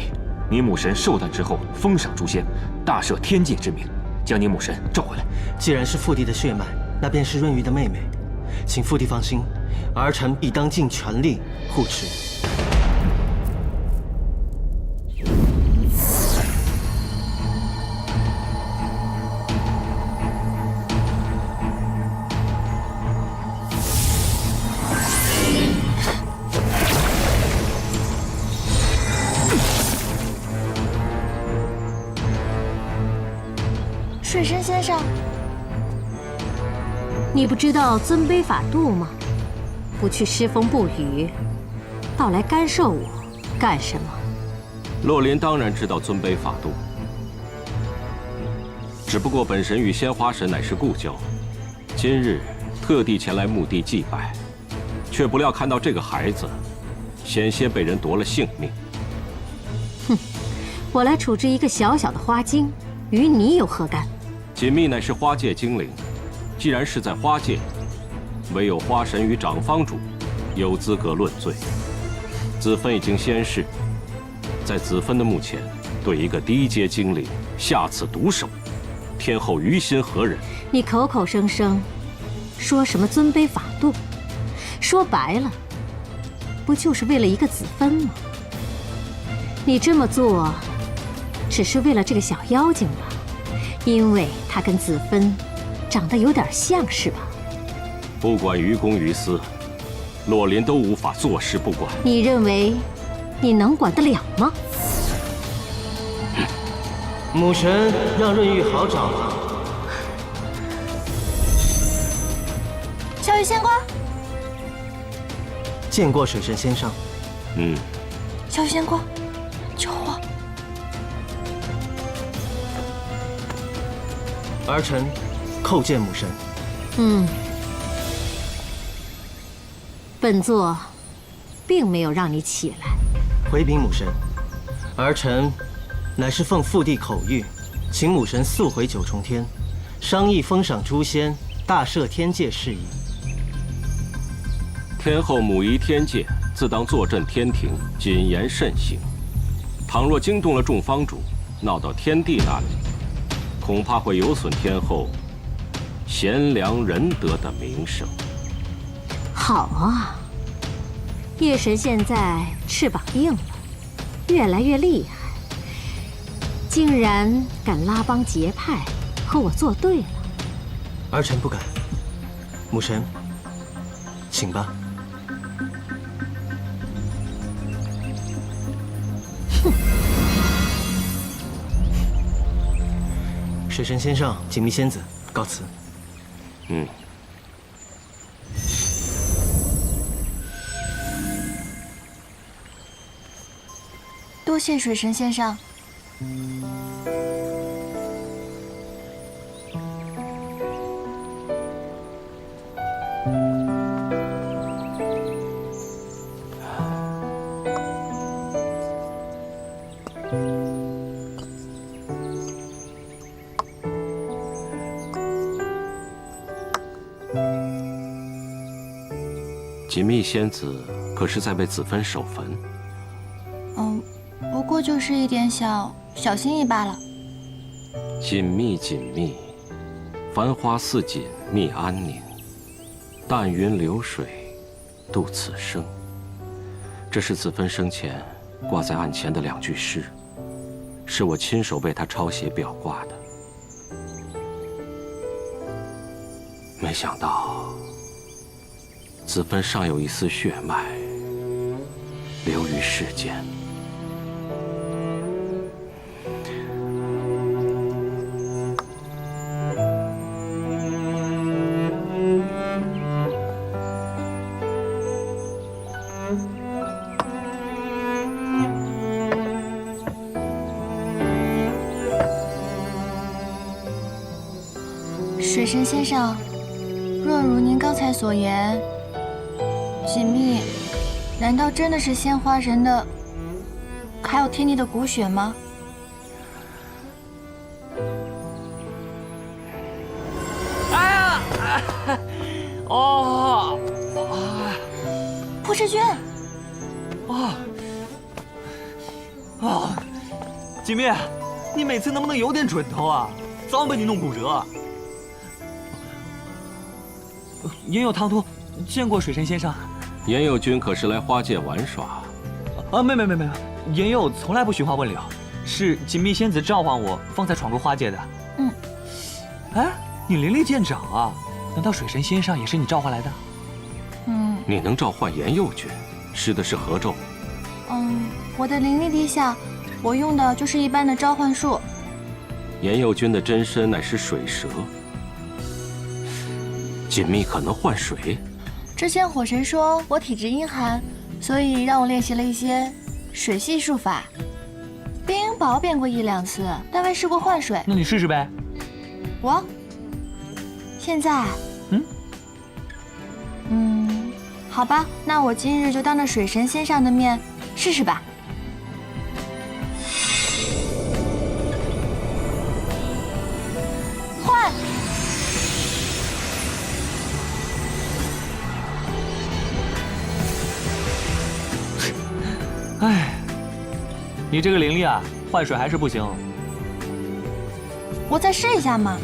你母神寿诞之后封赏诛仙，大赦天界之名，将你母神召回来。既然是父帝的血脉，那便是润玉的妹妹，请父帝放心，儿臣必当尽全力护持。水神先生，你不知道尊卑法度吗？不去诗风不语，倒来干涉我干什么？洛林当然知道尊卑法度，只不过本神与仙花神乃是故交，今日特地前来墓地祭拜，却不料看到这个孩子，险些被人夺了性命。哼，我来处置一个小小的花精，与你有何干？锦觅乃是花界精灵，既然是在花界，唯有花神与长方主有资格论罪。子芬已经仙逝，在子芬的墓前对一个低阶精灵下此毒手，天后于心何忍？你口口声声说什么尊卑法度，说白了，不就是为了一个子芬吗？你这么做，只是为了这个小妖精吧？因为她跟子芬长得有点像，是吧？不管于公于私，洛林都无法坐视不管。你认为你能管得了吗？母神让润玉好找啊。小雨仙瓜，见过水神先生。小雨仙瓜，救我！儿臣叩见母神。本座并没有让你起来。回禀母神，儿臣乃是奉父帝口谕，请母神速回九重天，商议封赏诛仙、大赦天界事宜。天后母仪天界，自当坐镇天庭，谨言慎行。倘若惊动了众方主，闹到天帝那里，恐怕会有损天后贤良仁德的名声。好啊，夜神现在翅膀硬了，越来越厉害，竟然敢拉帮结派，和我作对了。儿臣不敢。母神，请吧。哼！水神先生，锦觅仙子，告辞。多谢水神先生。锦觅仙子可是在为子芬守坟？不过就是一点小心意罢了。锦觅，锦觅，繁花似锦觅安宁，淡云流水度此生。这是子芬生前挂在案前的2句诗，是我亲手为她抄写裱挂的。没想到，子芬尚有一丝血脉流于世间。水神先生，若如您刚才所言，锦觅难道真的是鲜花人的，还有天帝的骨血吗？哎呀！哦，蒲世君，锦觅，你每次能不能有点准头啊？早晚被你弄骨折。严有唐突，见过水神先生。严佑君可是来花界玩耍？没，严佑从来不寻花问柳，是锦觅仙子召唤我，方才闯入花界的。哎，你灵力见长啊？难道水神仙上也是你召唤来的？你能召唤严佑君，施的是何咒？我的灵力低下，我用的就是一般的召唤术。严佑君的真身乃是水蛇，锦觅可能换水？之前火神说我体质阴寒，所以让我练习了一些水系术法。冰英宝变过1、2次，但未试过换水。那你试试呗。我现在，好吧，那我今日就当着水神仙上的面试试吧。换。哎，你这个灵力啊，换水还是不行。我再试一下嘛。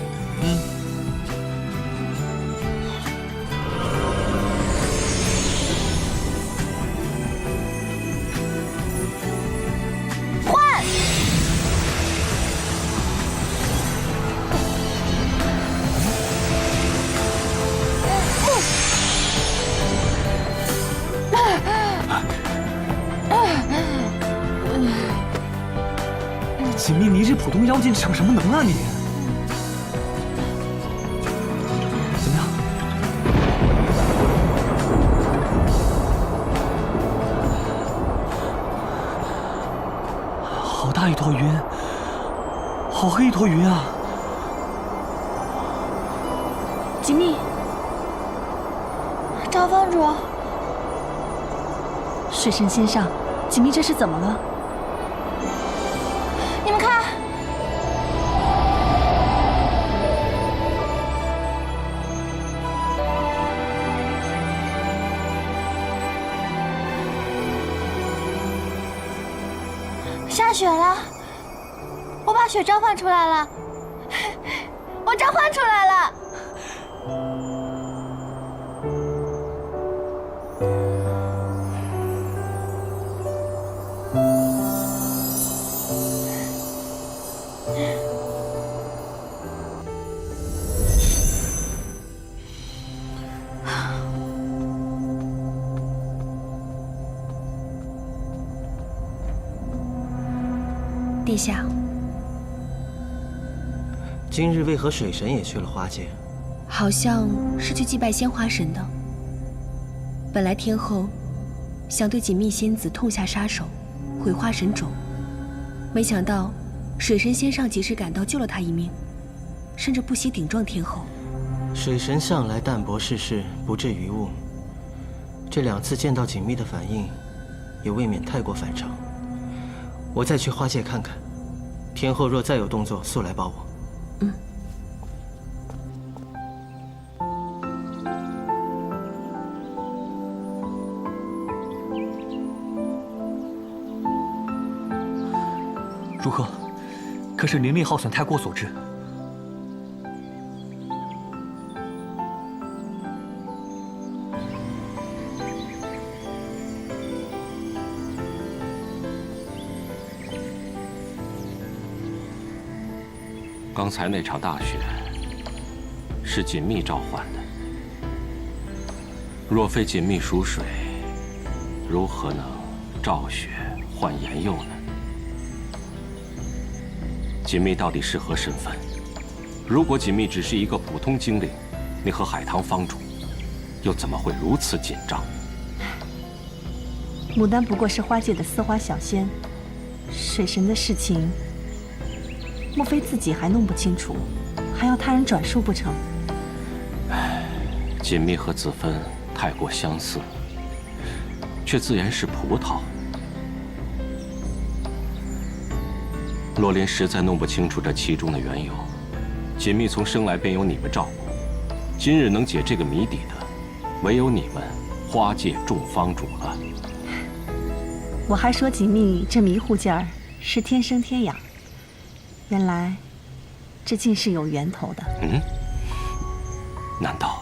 换。锦觅，你这普通妖精逞什么能啊你？怎么样？好大一坨云，好黑一坨云啊！锦觅，赵方主，水神仙上，锦觅这是怎么了？你们看，下雪了，我把雪召唤出来了，我召唤出来了。殿下，今日为何水神也去了花界？好像是去祭拜鲜花神的。本来天后想对锦觅仙子痛下杀手，毁花神种，没想到水神仙上及时赶到救了他一命，甚至不惜顶撞天后。水神向来淡泊世事，不至于物。这2次见到锦觅的反应，也未免太过反常。我再去花界看看，天后若再有动作，速来报我。如何？可是灵力耗损太过所致。刚才那场大雪是锦觅召唤的，若非锦觅属水，如何能召雪唤炎佑呢？锦觅到底是何身份？如果锦觅只是一个普通精灵，你和海棠方主又怎么会如此紧张？牡丹不过是花界的丝花小仙，水神的事情，莫非自己还弄不清楚，还要他人转述不成？锦觅和子芬太过相似，却自言是葡萄。洛琳实在弄不清楚这其中的缘由。锦觅从生来便由你们照顾，今日能解这个谜底的，唯有你们花界众方主了。我还说锦觅这迷糊劲儿是天生天养，原来这竟是有源头的。嗯？难道？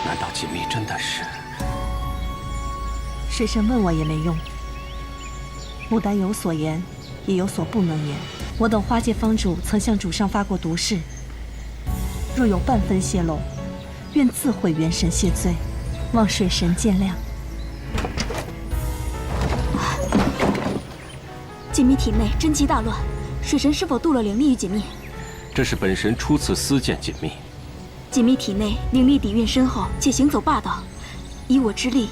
难道锦觅真的是？水神问我也没用。牡丹有所言，也有所不能言。我等花界方主曾向主上发过毒誓，若有半分泄露，愿自毁元神谢罪，望水神见谅。锦觅体内真气大乱，水神是否渡了灵力于锦觅？这是本神初次私见锦觅。锦觅体内灵力底蕴深厚，且行走霸道，以我之力，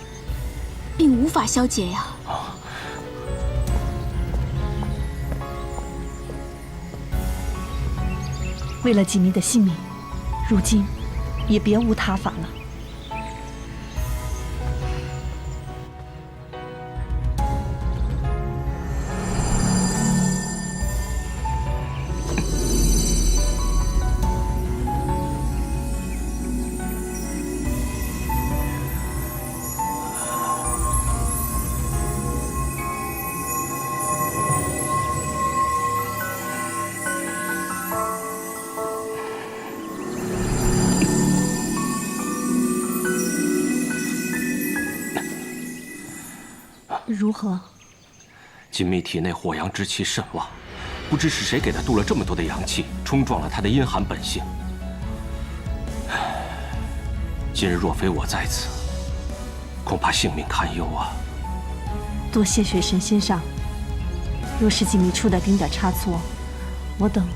并无法消解呀。为了锦觅的性命，如今也别无他法了。如何？锦觅体内火阳之气甚旺，不知是谁给他渡了这么多的阳气，冲撞了他的阴寒本性。今日若非我在此，恐怕性命堪忧啊！多谢水神先生。若是锦觅出的丁点差错，我等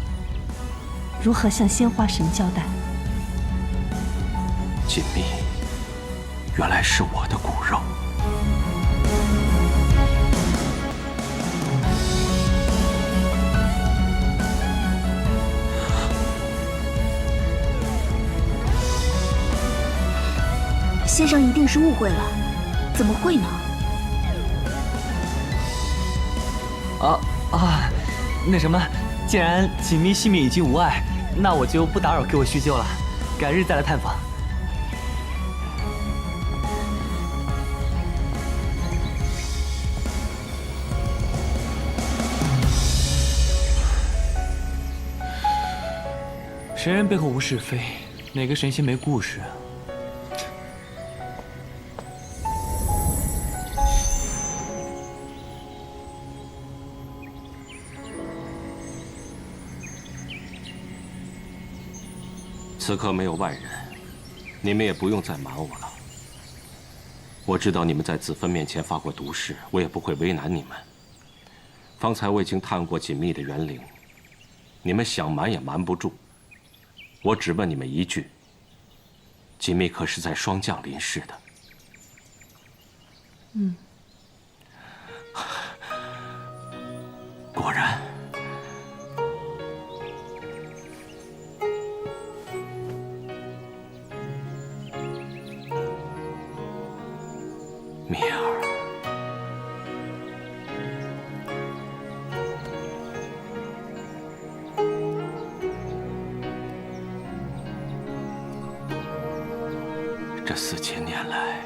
如何向仙花神交代？锦觅，原来是我的骨肉。先生一定是误会了，怎么会呢？那什么，既然锦觅性命已经无碍，那我就不打扰各位叙旧了，改日再来探访。神人背后无是非，哪个神仙没故事？此刻没有外人，你们也不用再瞒我了。我知道你们在子芬面前发过毒誓，我也不会为难你们。方才我已经探过锦觅的元灵，你们想瞒也瞒不住。我只问你们一句：锦觅可是在霜降临世的？嗯，果然。蜜儿，这4000年来，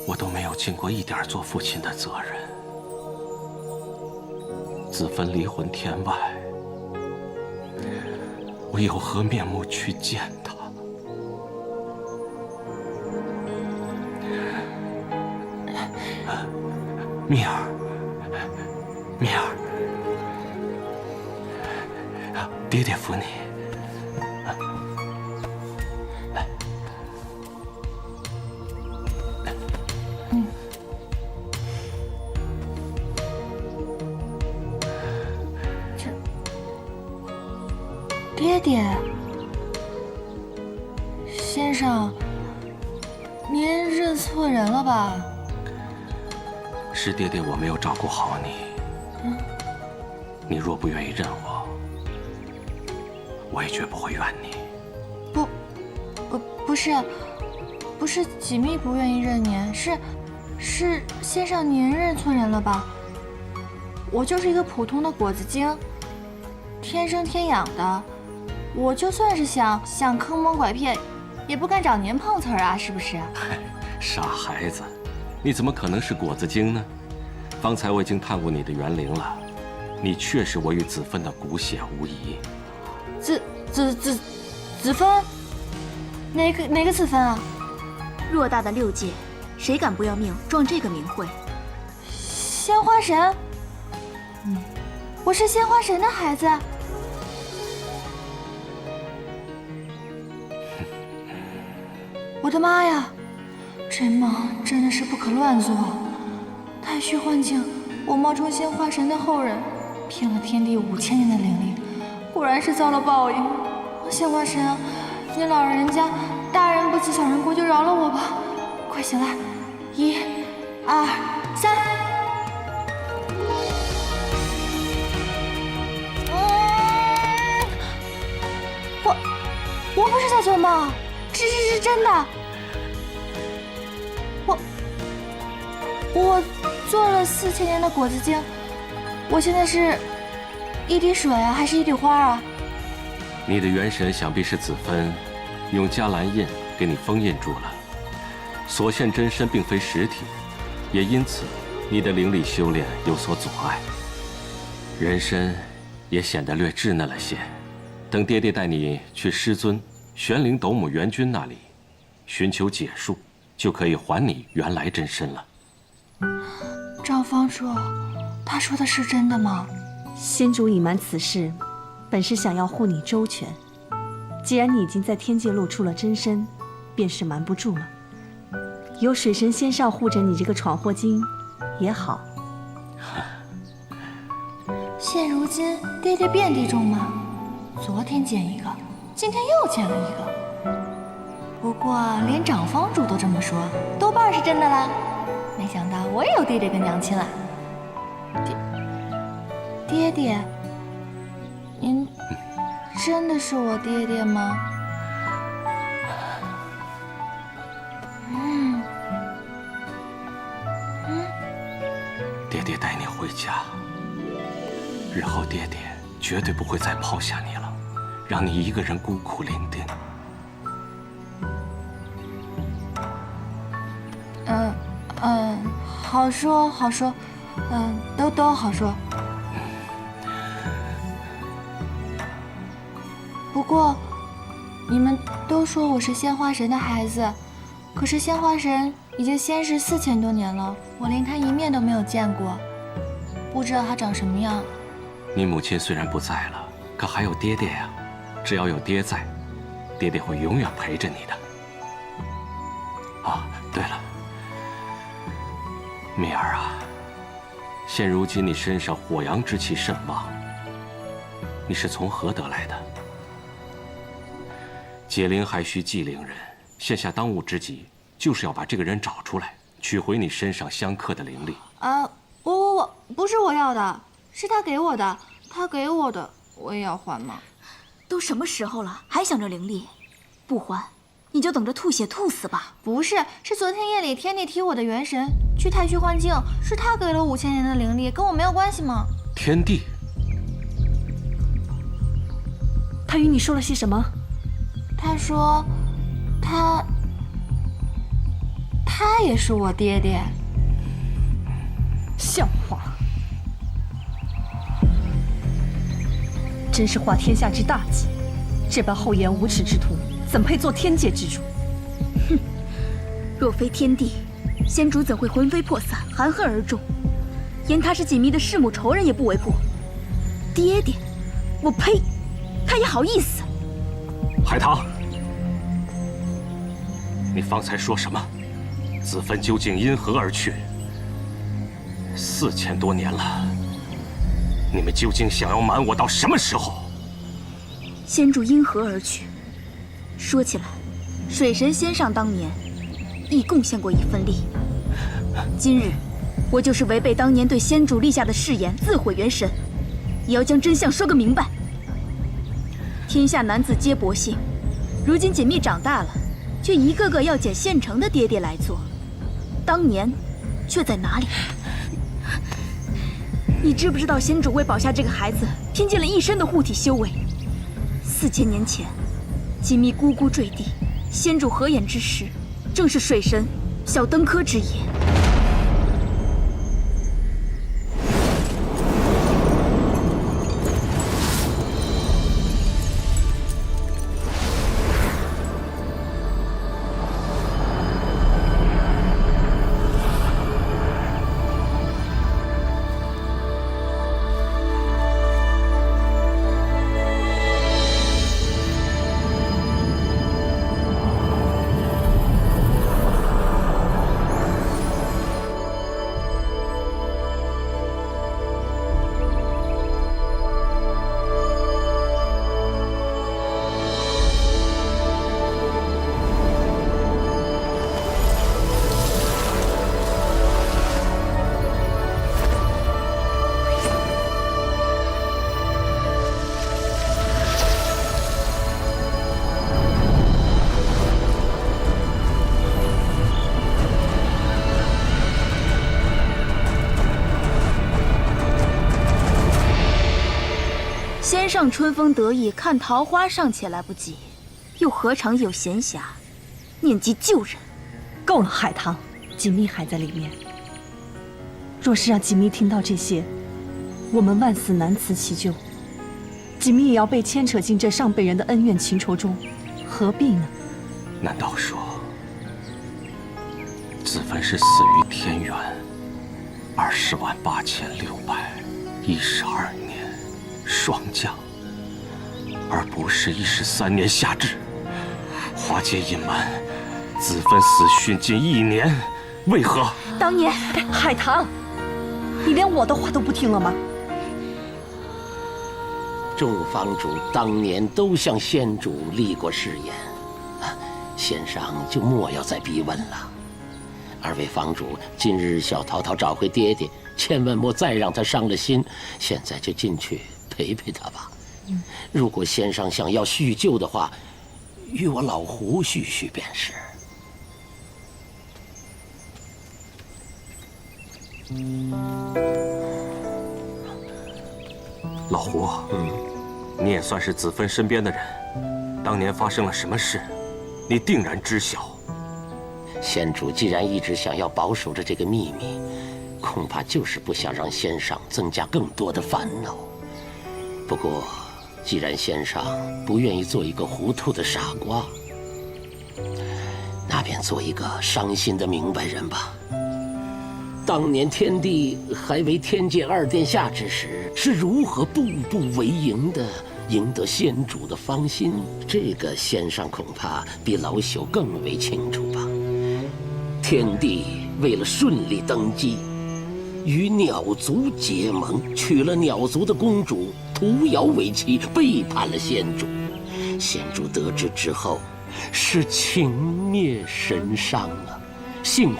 我都没有尽过一点做父亲的责任。子芬离魂天外，我有何面目去见他？蜜儿，蜜儿，爹爹扶你。来，爹爹，先生，您认错人了吧？是爹爹我没有照顾好你。你若不愿意认我，我也绝不会怨你。不是锦觅不愿意认您，是先生您认错人了吧？我就是一个普通的果子精，天生天养的，我就算是想坑蒙拐骗，也不敢找您碰瓷儿啊，是不是？傻孩子，你怎么可能是果子精呢？方才我已经探过你的园龄了，你确实我与子芬的骨血无疑。子芬，哪个子芬啊？偌大的6界，谁敢不要命撞这个名讳？鲜花神，我是鲜花神的孩子。我的妈呀，这梦真的是不可乱做。太虚幻境，我冒充鲜花神的后人，骗了天地5000年的灵力，果然是遭了报应。鲜花神啊，你老人家大人不辞小人过，就饶了我吧！快醒来，1、2、3。我不是在做梦，这是真的。我做了4000年的果子精，我现在是一滴水啊，还是一滴花啊？你的元神想必是子芬用迦兰印给你封印住了，所现真身并非实体，也因此你的灵力修炼有所阻碍，人身也显得略稚嫩了些。等爹爹带你去师尊玄灵斗母元君那里寻求解数，就可以还你原来真身了。赵方主，他说的是真的吗？先主隐瞒此事，本是想要护你周全。既然你已经在天界露出了真身，便是瞒不住了。有水神仙上护着你这个闯祸精，也好。现如今爹爹遍地中马，昨天见一个，今天又见了一个。不过连长方主都这么说，多半是真的啦。没想到我也有爹爹跟娘亲了。爹爹，您真的是我爹爹吗？爹爹带你回家，日后爹爹绝对不会再抛下你了，让你一个人孤苦伶仃。好说好说，都好说。不过，你们都说我是鲜花神的孩子，可是鲜花神已经仙逝4000多年了，我连他一面都没有见过，不知道他长什么样。你母亲虽然不在了，可还有爹爹呀。只要有爹在，爹爹会永远陪着你的。对了，蜜儿啊，现如今你身上火阳之气甚旺，你是从何得来的？解铃还需系铃人，现下当务之急就是要把这个人找出来，取回你身上相克的灵力。不是我要的，是他给我的，他给我的，我也要还吗？都什么时候了，还想着灵力？不还，你就等着吐血吐死吧！不是，是昨天夜里天帝提我的元神去太虚幻境，是他给了5000年的灵力，跟我没有关系吗？天帝，他与你说了些什么？他说，他也是我爹爹。笑话！真是化天下之大忌，这般厚颜无耻之徒，怎配做天界之主？哼！若非天帝，仙主怎会魂飞魄散，含恨而终？言他是锦觅的弑母仇人也不为过。爹爹，我呸！他也好意思？海棠，你方才说什么？子芬究竟因何而去？4000多年了，你们究竟想要瞒我到什么时候？仙主因何而去？说起来，水神仙上当年亦贡献过一份力。今日，我就是违背当年对仙主立下的誓言，自毁元神，也要将真相说个明白。天下男子皆薄幸，如今锦觅长大了，却一个个要捡现成的爹爹来做，当年却在哪里？你知不知道仙主为保下这个孩子，拼尽了一身的护体修为？4000年前，锦觅咕咕坠地，仙主合眼之时，正是水神小登科之夜。先上春风得意，看桃花尚且来不及，又何尝有闲暇念及旧人？够了，海棠，锦觅还在里面。若是让锦觅听到这些，我们万死难辞其咎。锦觅也要被牵扯进这上辈人的恩怨情仇中，何必呢？难道说子芬是死于天元208612年霜降，而不是13年夏至？华界隐瞒子芬死讯近1年，为何？当年，海棠，你连我的话都不听了吗？众房主当年都向仙主立过誓言，仙上就莫要再逼问了。2位房主，今日小桃桃找回爹爹，千万莫再让他伤了心。现在就进去陪陪他吧。如果仙上想要叙旧的话，与我老胡叙叙便是。老胡，你也算是子芬身边的人，当年发生了什么事，你定然知晓。仙主既然一直想要保守着这个秘密，恐怕就是不想让仙上增加更多的烦恼。不过，既然仙上不愿意做一个糊涂的傻瓜，那便做一个伤心的明白人吧。当年天帝还为天界2殿下之时，是如何步步为营的赢得仙主的芳心，这个仙上恐怕比老朽更为清楚吧。天帝为了顺利登基，与鸟族结盟，娶了鸟族的公主屠瑶为妻，背叛了仙主。先主得知之后，是轻蔑神上啊！幸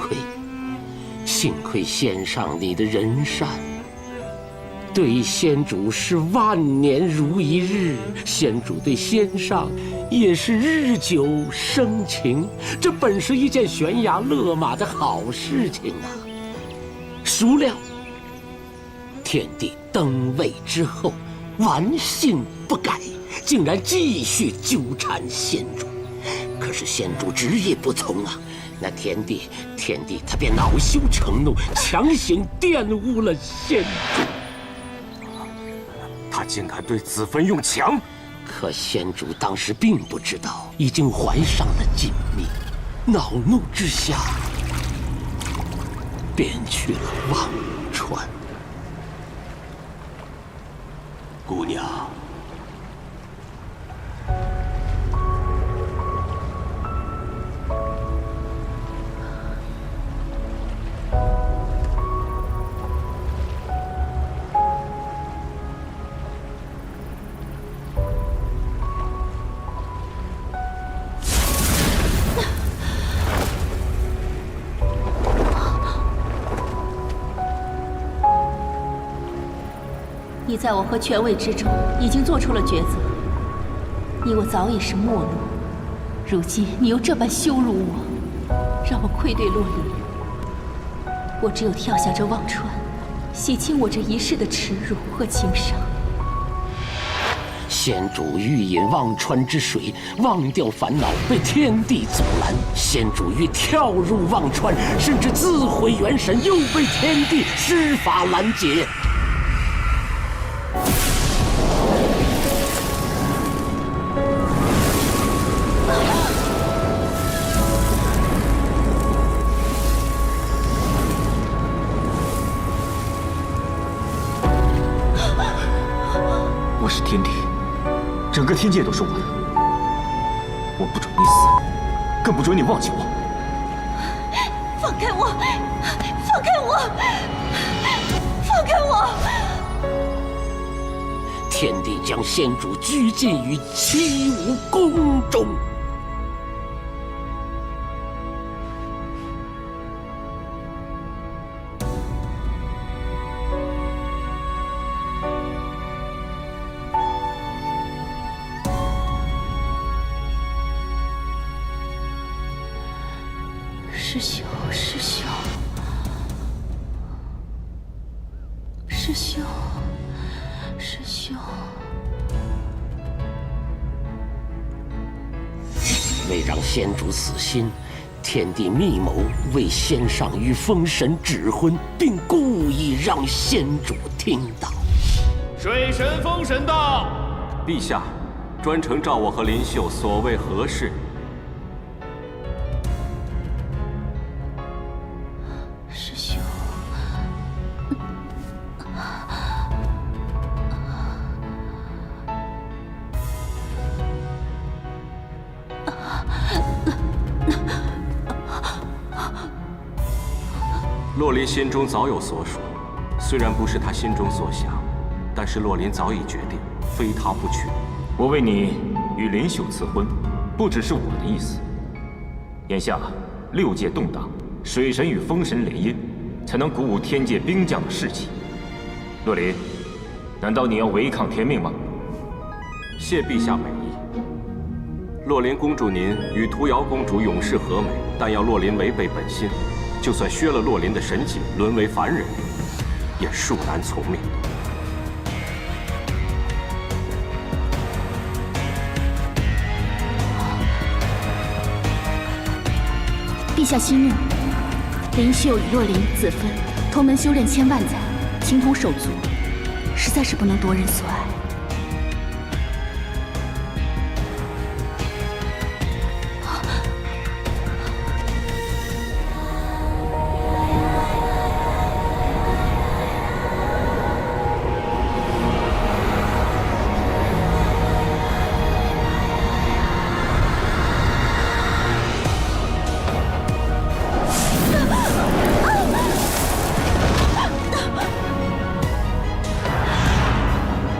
亏先上你的仁善，对先主是万年如一日，先主对先上也是日久生情，这本是一件悬崖勒马的好事情啊！孰料天帝登位之后，顽性不改，竟然继续纠缠先主。可是先主执意不从啊！那天帝他便恼羞成怒，强行玷污了先主。他竟敢对子芬用强！可先主当时并不知道，已经怀上了锦觅，恼怒之下，便去了忘川。姑娘。你在我和权位之中已经做出了抉择，你我早已是陌路，如今你又这般羞辱我，让我愧对洛林。我只有跳下这忘川，洗清我这一世的耻辱和情伤。先主欲饮忘川之水，忘掉烦恼，被天地阻拦。先主欲跳入忘川，甚至自毁元神，又被天地施法拦截。我是天帝，整个天界都是我的，我不准你死，更不准你忘记我。放开我！放开我！放开我！天帝将先主拘禁于七武宫中。师兄，师兄，师兄，师兄。为让先主死心，天帝密谋为先上与封神指婚，并故意让先主听到。水神封神到。陛下，专程召我和林秀，所谓何事？师兄，洛林心中早有所属，虽然不是他心中所想，但是洛林早已决定，非他不娶。我为你与林秀赐婚，不只是我的意思。眼下六界动荡，水神与风神联姻，才能鼓舞天界兵将的士气。洛林，难道你要违抗天命吗？谢陛下美意。洛林公主您与屠瑶公主永世和美，但要洛林违背本心，就算削了洛林的神境，沦为凡人，也恕难从命。陛下息怒，林秀与洛林、子芬同门修炼千万载，情同手足，实在是不能夺人所爱。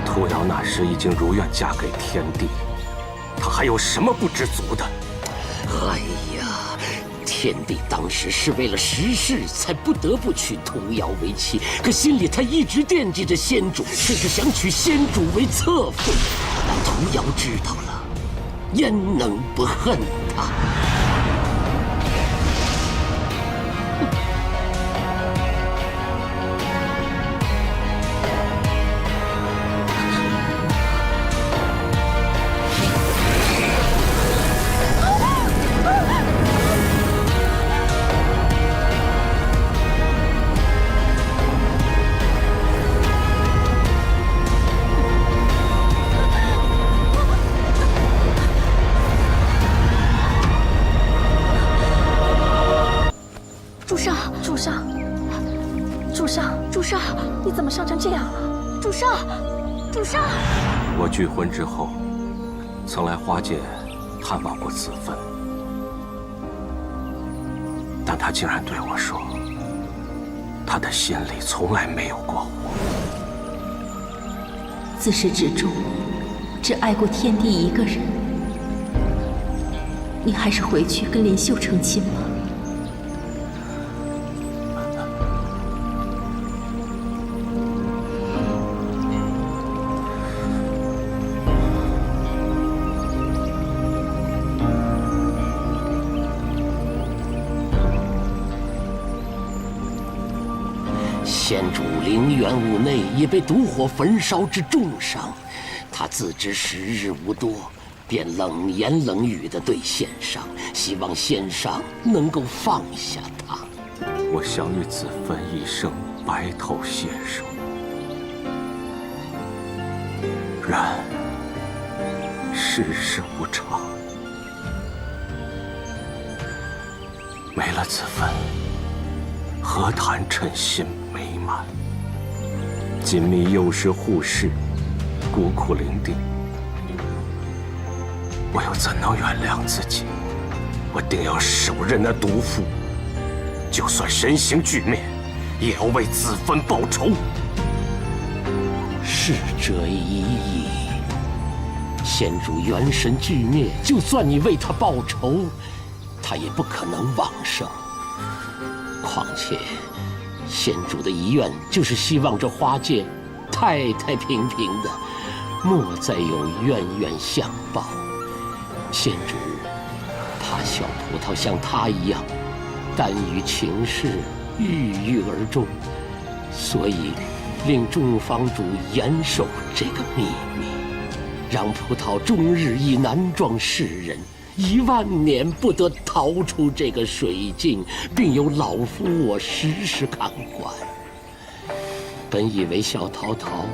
屠瑶那时已经如愿嫁给天帝，她还有什么不知足的？哎呀，天帝当时是为了时事才不得不娶童瑶为妻，可心里他一直惦记着仙主，甚至想娶仙主为侧妃。童瑶知道了，焉能不恨他？主上，你怎么伤成这样？主上，我拒婚之后，曾来花界探望过子芬，但她竟然对我说，她的心里从来没有过我。自始至终，只爱过天帝一个人。你还是回去跟林秀成亲吧。仙主陵园屋内也被毒火焚烧至重伤，他自知时日无多，便冷言冷语地对仙上，希望仙上能够放下他。我想与子芬一生白头偕老，然世事无常，没了子芬，何谈称心美满？锦觅幼时护世，孤苦伶仃，我又怎能原谅自己？我定要手刃那毒妇，就算神形俱灭，也要为子芬报仇。是这一意。仙主元神俱灭，就算你为他报仇，他也不可能往生。况且，仙主的遗愿就是希望这花界太太平平的，莫再有冤冤相报。仙主怕小葡萄像他一样，耽于情事，郁郁而终，所以令众房主严守这个秘密，让葡萄终日以男装示人，10000年不得逃出这个水境，并由老夫我时时看管。本以为小桃桃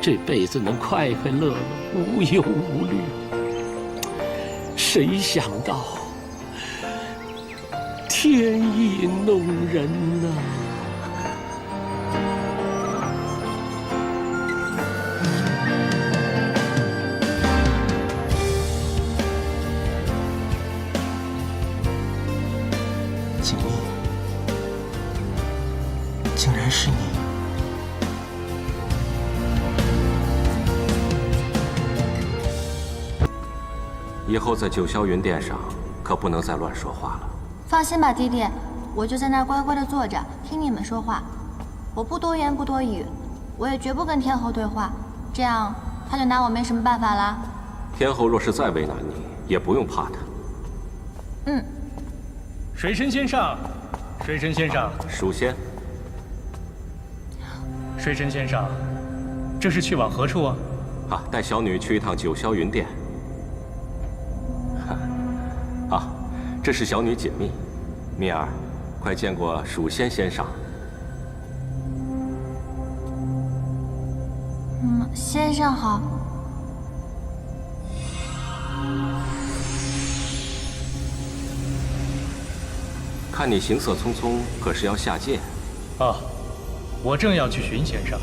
这辈子能快快乐乐，无忧无虑，谁想到天意弄人呐！锦觅，竟然是你！以后在九霄云殿上，可不能再乱说话了。放心吧，弟弟，我就在那儿乖乖的坐着，听你们说话。我不多言不多语，我也绝不跟天后对话，这样他就拿我没什么办法了。天后若是再为难你，也不用怕他。嗯。水神先生，水神先生，蜀仙。水神先生，这是去往何处啊？啊，带小女去一趟九霄云殿。啊，这是小女锦觅，蜜儿，快见过蜀仙先生。先生好。看你行色匆匆，可是要下界？啊，我正要去寻先生。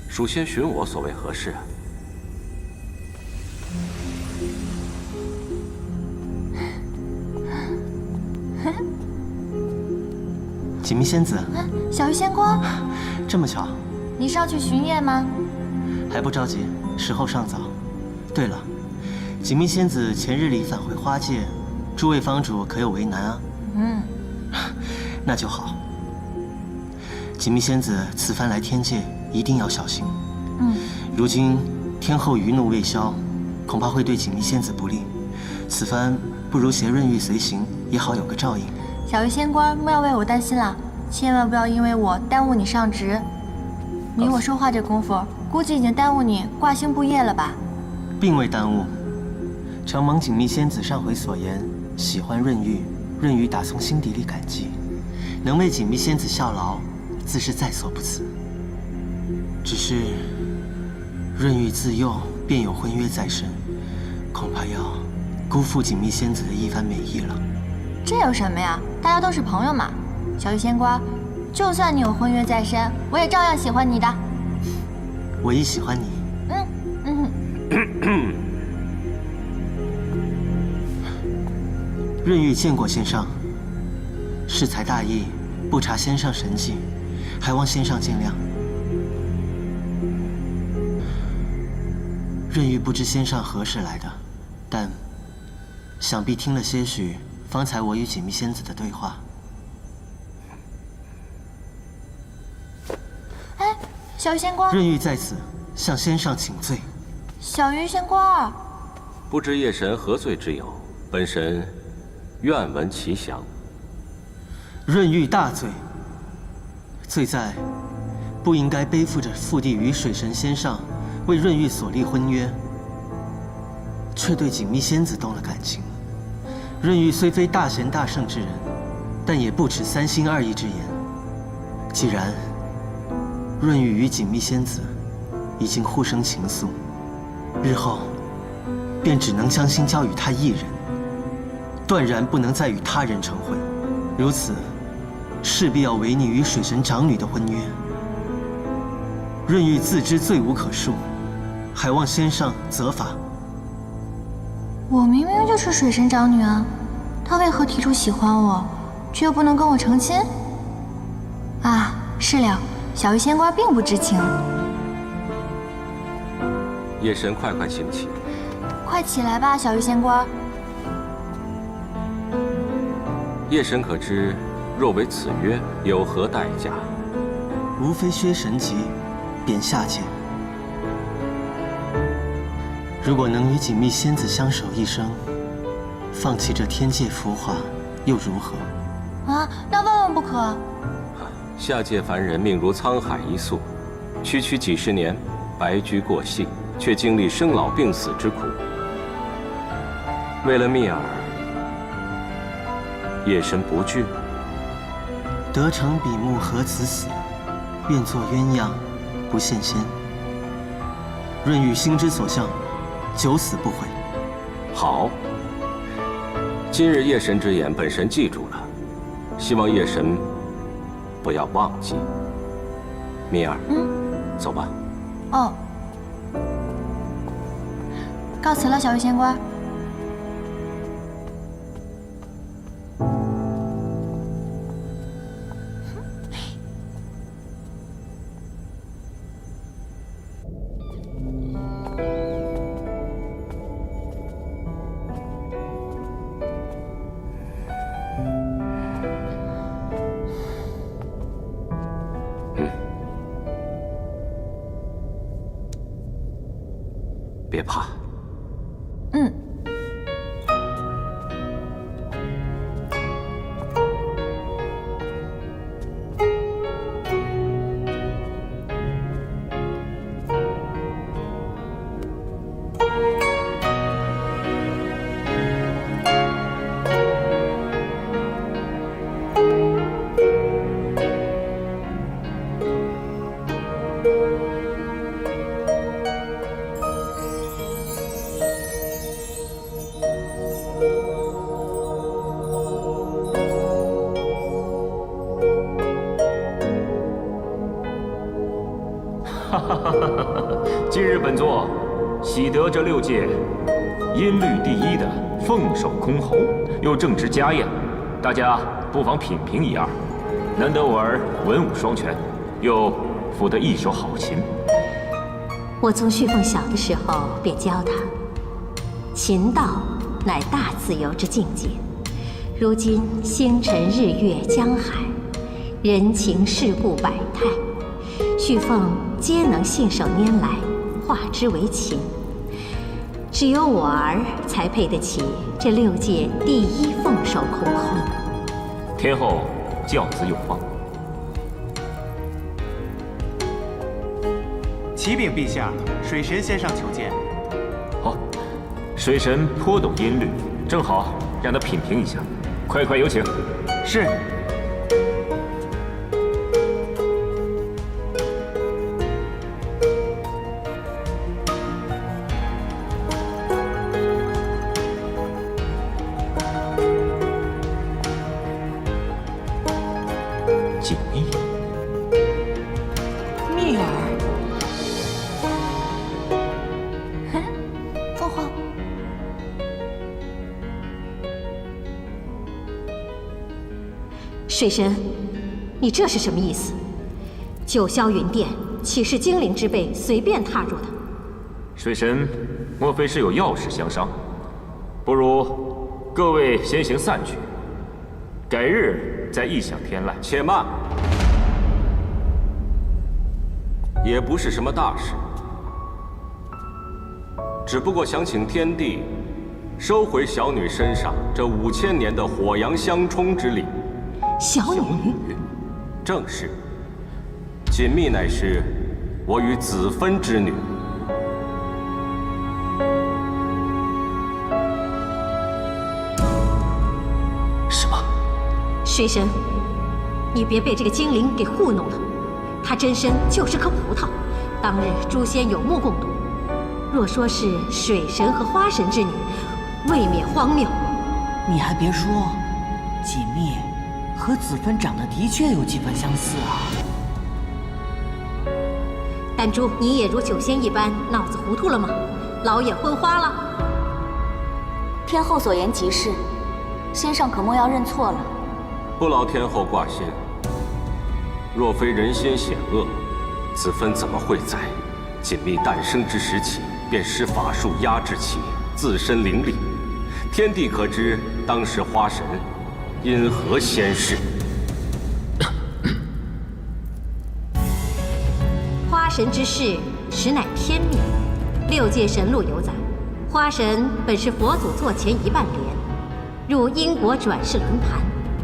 蜀仙寻我，所为何事啊？锦觅仙子，小鱼仙光，这么巧，你是要去巡夜吗？还不着急，时候尚早。对了，锦觅仙子前日里返回花界，诸位方主可有为难啊？那就好。锦觅仙子此番来天界，一定要小心。如今天后余怒未消，恐怕会对锦觅仙子不利。此番不如携润玉随行，也好有个照应。小鱼仙官，莫要为我担心了，千万不要因为我耽误你上职。你我说话这功夫，估计已经耽误你挂星布业了吧？并未耽误。承蒙锦觅仙子上回所言，喜欢润玉，润玉打从心底里感激，能为锦觅仙子效劳，自是在所不辞。只是润玉自幼便有婚约在身，恐怕要辜负锦觅仙子的一番美意了。这有什么呀？大家都是朋友嘛。小鱼仙官，就算你有婚约在身，我也照样喜欢你的。我亦喜欢你。润玉见过仙上，适才大意，不察仙上神迹，还望仙上见谅。润玉不知仙上何时来的，但想必听了些许方才我与锦觅仙子的对话。哎，小鱼仙官，润玉在此向仙上请罪。小鱼仙官，不知夜神何罪之有？本神愿闻其详。润玉大罪，罪在不应该背负着附地于水神仙上为润玉所立婚约，却对锦觅仙子动了感情。润玉虽非大贤大圣之人，但也不持三心二意之言。既然润玉与锦觅仙子已经互生情愫，日后便只能将心交与他一人，断然不能再与他人成婚。如此，势必要违逆于水神长女的婚约。润玉自知罪无可恕，还望仙上责罚。我明明就是水神长女啊，她为何提出喜欢我，却又不能跟我成亲？啊，是了，小鱼仙官并不知情。夜神，快快请起。快起来吧，小鱼仙官。夜神可知，若违此约，有何代价？无非削神级，贬下界。如果能与锦觅仙子相守一生，放弃这天界浮华，又如何？啊，那万万不可！下界凡人命如沧海一粟，区区几十年，白驹过隙，却经历生老病死之苦。为了蜜儿，夜神不惧。得成比目何辞死，愿作鸳鸯，不羡仙。润玉心之所向，九死不悔。好，今日夜神之言，本神记住了，希望夜神不要忘记。蜜儿，走吧。哦，告辞了，小鱼仙官。别怕。今日本座喜得这6届音律第1的凤首箜篌，又正值家宴，大家不妨品评一二。难得我儿文武双全，又抚得一手好琴。我从旭凤小的时候便教他，琴道乃大自由之境界。如今星辰日月江海，人情世故百态，旭凤皆能信手拈来，化之为琴。只有我儿才配得起这6界第一凤首空空。天后教子有方。启禀陛下，水神先生求见。好，水神颇懂音律，正好让他品评一下。快快有请。是。锦衣，蜜儿，凤凰，水神，你这是什么意思？九霄云殿岂是精灵之辈随便踏入的？水神，莫非是有要事相商？不如各位先行散去，改日再异想天籁。且慢，也不是什么大事，只不过想请天帝收回小女身上这5000年的火阳相冲之力。小女，正是。锦觅乃是我与子芬之女。什么？水神，你别被这个精灵给糊弄了。她真身就是颗葡萄，当日诛仙有目共睹。若说是水神和花神之女，未免荒谬。你还别说，锦觅和子芬长得的确有几分相似啊。丹珠，你也如九仙一般脑子糊涂了吗？老眼昏花了？天后所言极是，先生可莫要认错了。不劳天后挂心，若非人心险恶，子芬怎么会在锦觅诞生之时起便施法术压制其自身灵力？天帝可知当时花神因何仙逝？花神之事，实乃天命。6界神录有载，花神本是佛祖座前1半莲，入因果转世轮盘，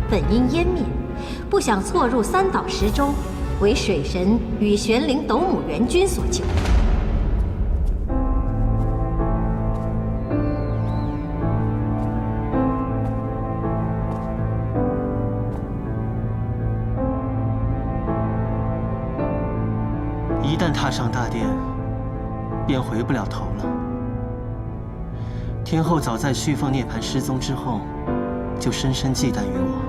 本因湮灭，不想错入3岛10中，为水神与玄灵斗母元君所救。一旦踏上大殿，便回不了头了。天后早在旭凤涅槃失踪之后，就深深忌惮于我。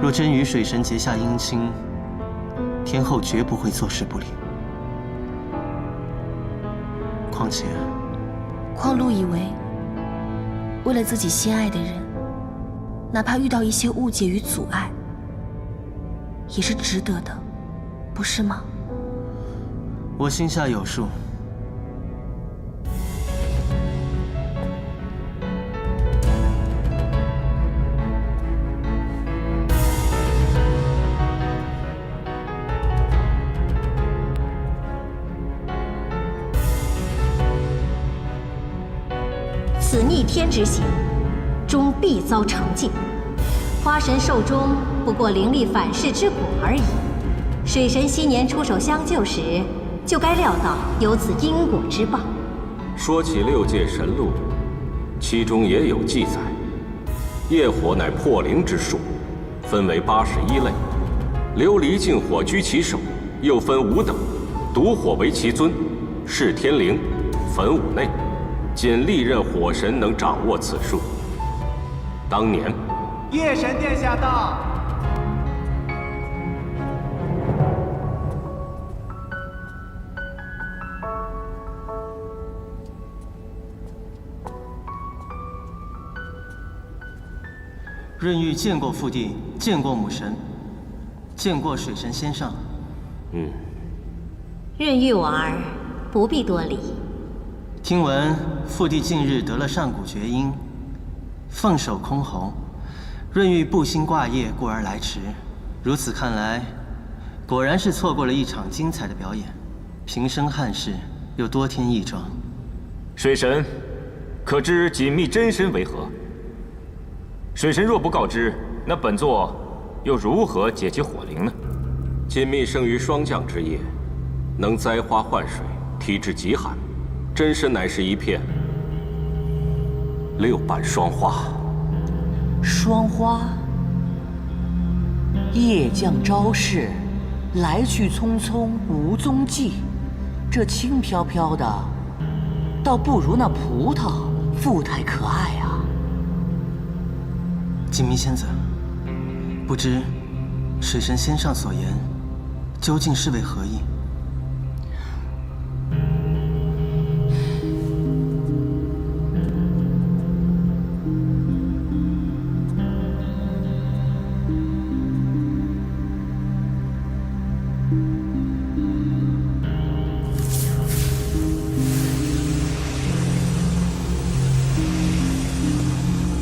若真与水神结下姻亲，天后绝不会坐视不理。况且，况路以为，为了自己心爱的人，哪怕遇到一些误解与阻碍，也是值得的，不是吗？我心下有数。此逆天之行，终必遭惩戒。花神寿终不过灵力反噬之果而已。水神昔年出手相救时，就该料到有此因果之报。说起6界神录，其中也有记载，业火乃破灵之术，分为81类，琉璃净火居其首，又分5等，毒火为其尊，是天灵，焚武内，仅历任火神能掌握此术。当年，夜神殿下到。润玉见过父帝，见过母神，见过水神仙上，任玉婉儿不必多礼。听闻父帝近日得了上古绝音，凤首箜篌，润玉不兴挂业，故而来迟。如此看来，果然是错过了一场精彩的表演。平生汉事，又多添一桩。水神，可知锦觅真身为何？水神若不告知，那本座又如何解其火灵呢？锦觅生于霜降之夜，能栽花换水，体质极寒，真身乃是一片六瓣霜花。霜花，夜降朝市，来去匆匆无踪迹。这轻飘飘的，倒不如那葡萄富态可爱啊。锦觅仙子，不知水神仙上所言，究竟是为何意？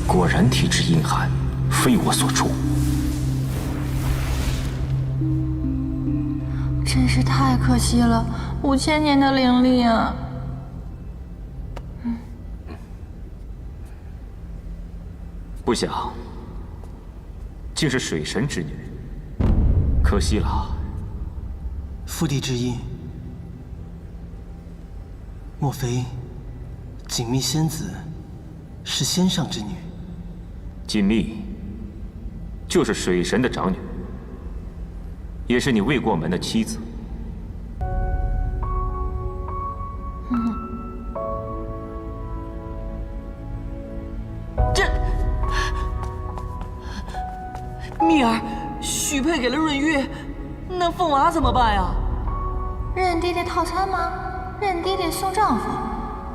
果然体质阴寒，非我所出。真是太可惜了，5000年的灵力啊！不想，竟是水神之女，可惜了。父帝之意，莫非锦觅仙子是仙上之女？锦觅就是水神的长女，也是你未过门的妻子。蜜儿许配给了润玉，那凤娃怎么办呀？认爹爹套餐吗？认爹爹送丈夫，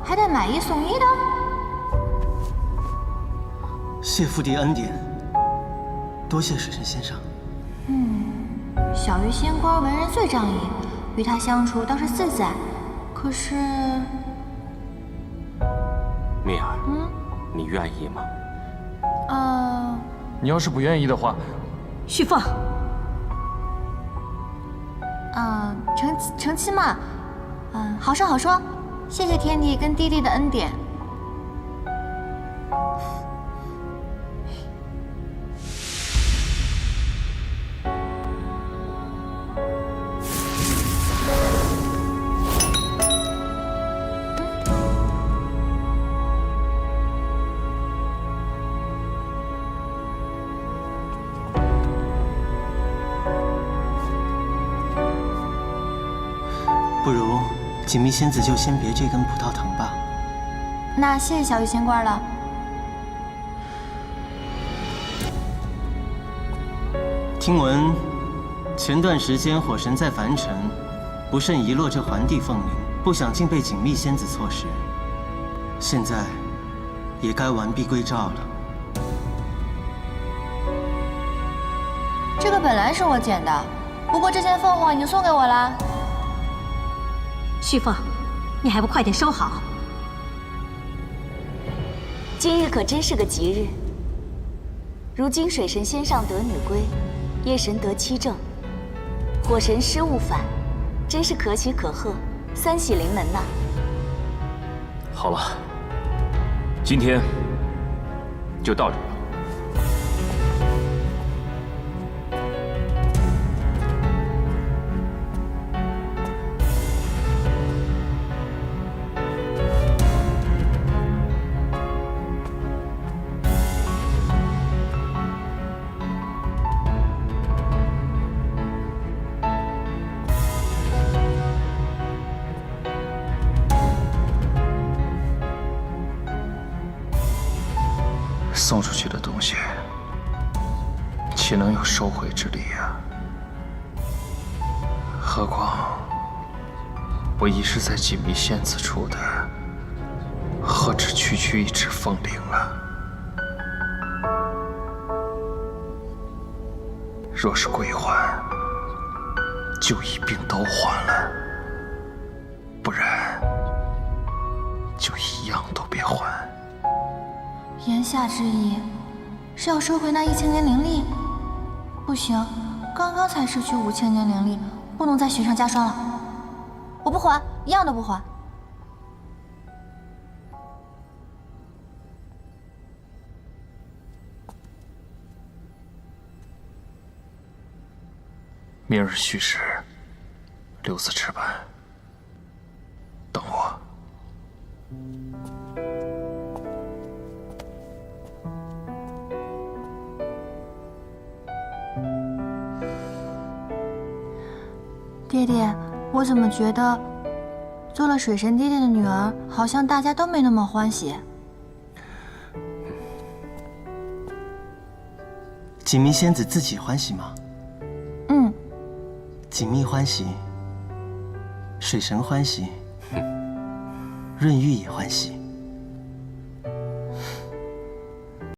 还得买一送一的？谢父帝恩典，多谢水神仙上。小鱼仙官为人最仗义，与他相处倒是自在。可是，蜜儿，你愿意吗？你要是不愿意的话，旭凤，成亲嘛，好说好说，谢谢天帝跟爹爹的恩典。不如锦觅仙子就先别这根葡萄藤吧。那谢谢小鱼仙官了。听闻前段时间火神在凡尘不慎遗落这环帝凤灵，不想竟被锦觅仙子错失。现在也该完璧归赵了。这个本来是我捡的，不过这件凤凰已经送给我了。旭凤，你还不快点收好！今日可真是个吉日。如今水神仙上得女归，夜神得妻正，火神失误返，真是可喜可贺，三喜临门呐！好了，今天就到这儿了。送出去的东西，岂能有收回之理呀？何况我已是在锦觅仙子处的，何止区一只凤灵了？若是归还，就一并都还了，不然就一样都别还。言下之意是要收回那1000年灵力？不行，刚刚才失去5000年灵力，不能再雪上加霜了。我不还，一样都不还。明日戌时，6次赤板，等我。爹爹，我怎么觉得做了水神爹爹的女儿，好像大家都没那么欢喜？锦觅仙子自己欢喜吗？嗯。锦觅欢喜，水神欢喜，润玉也欢喜。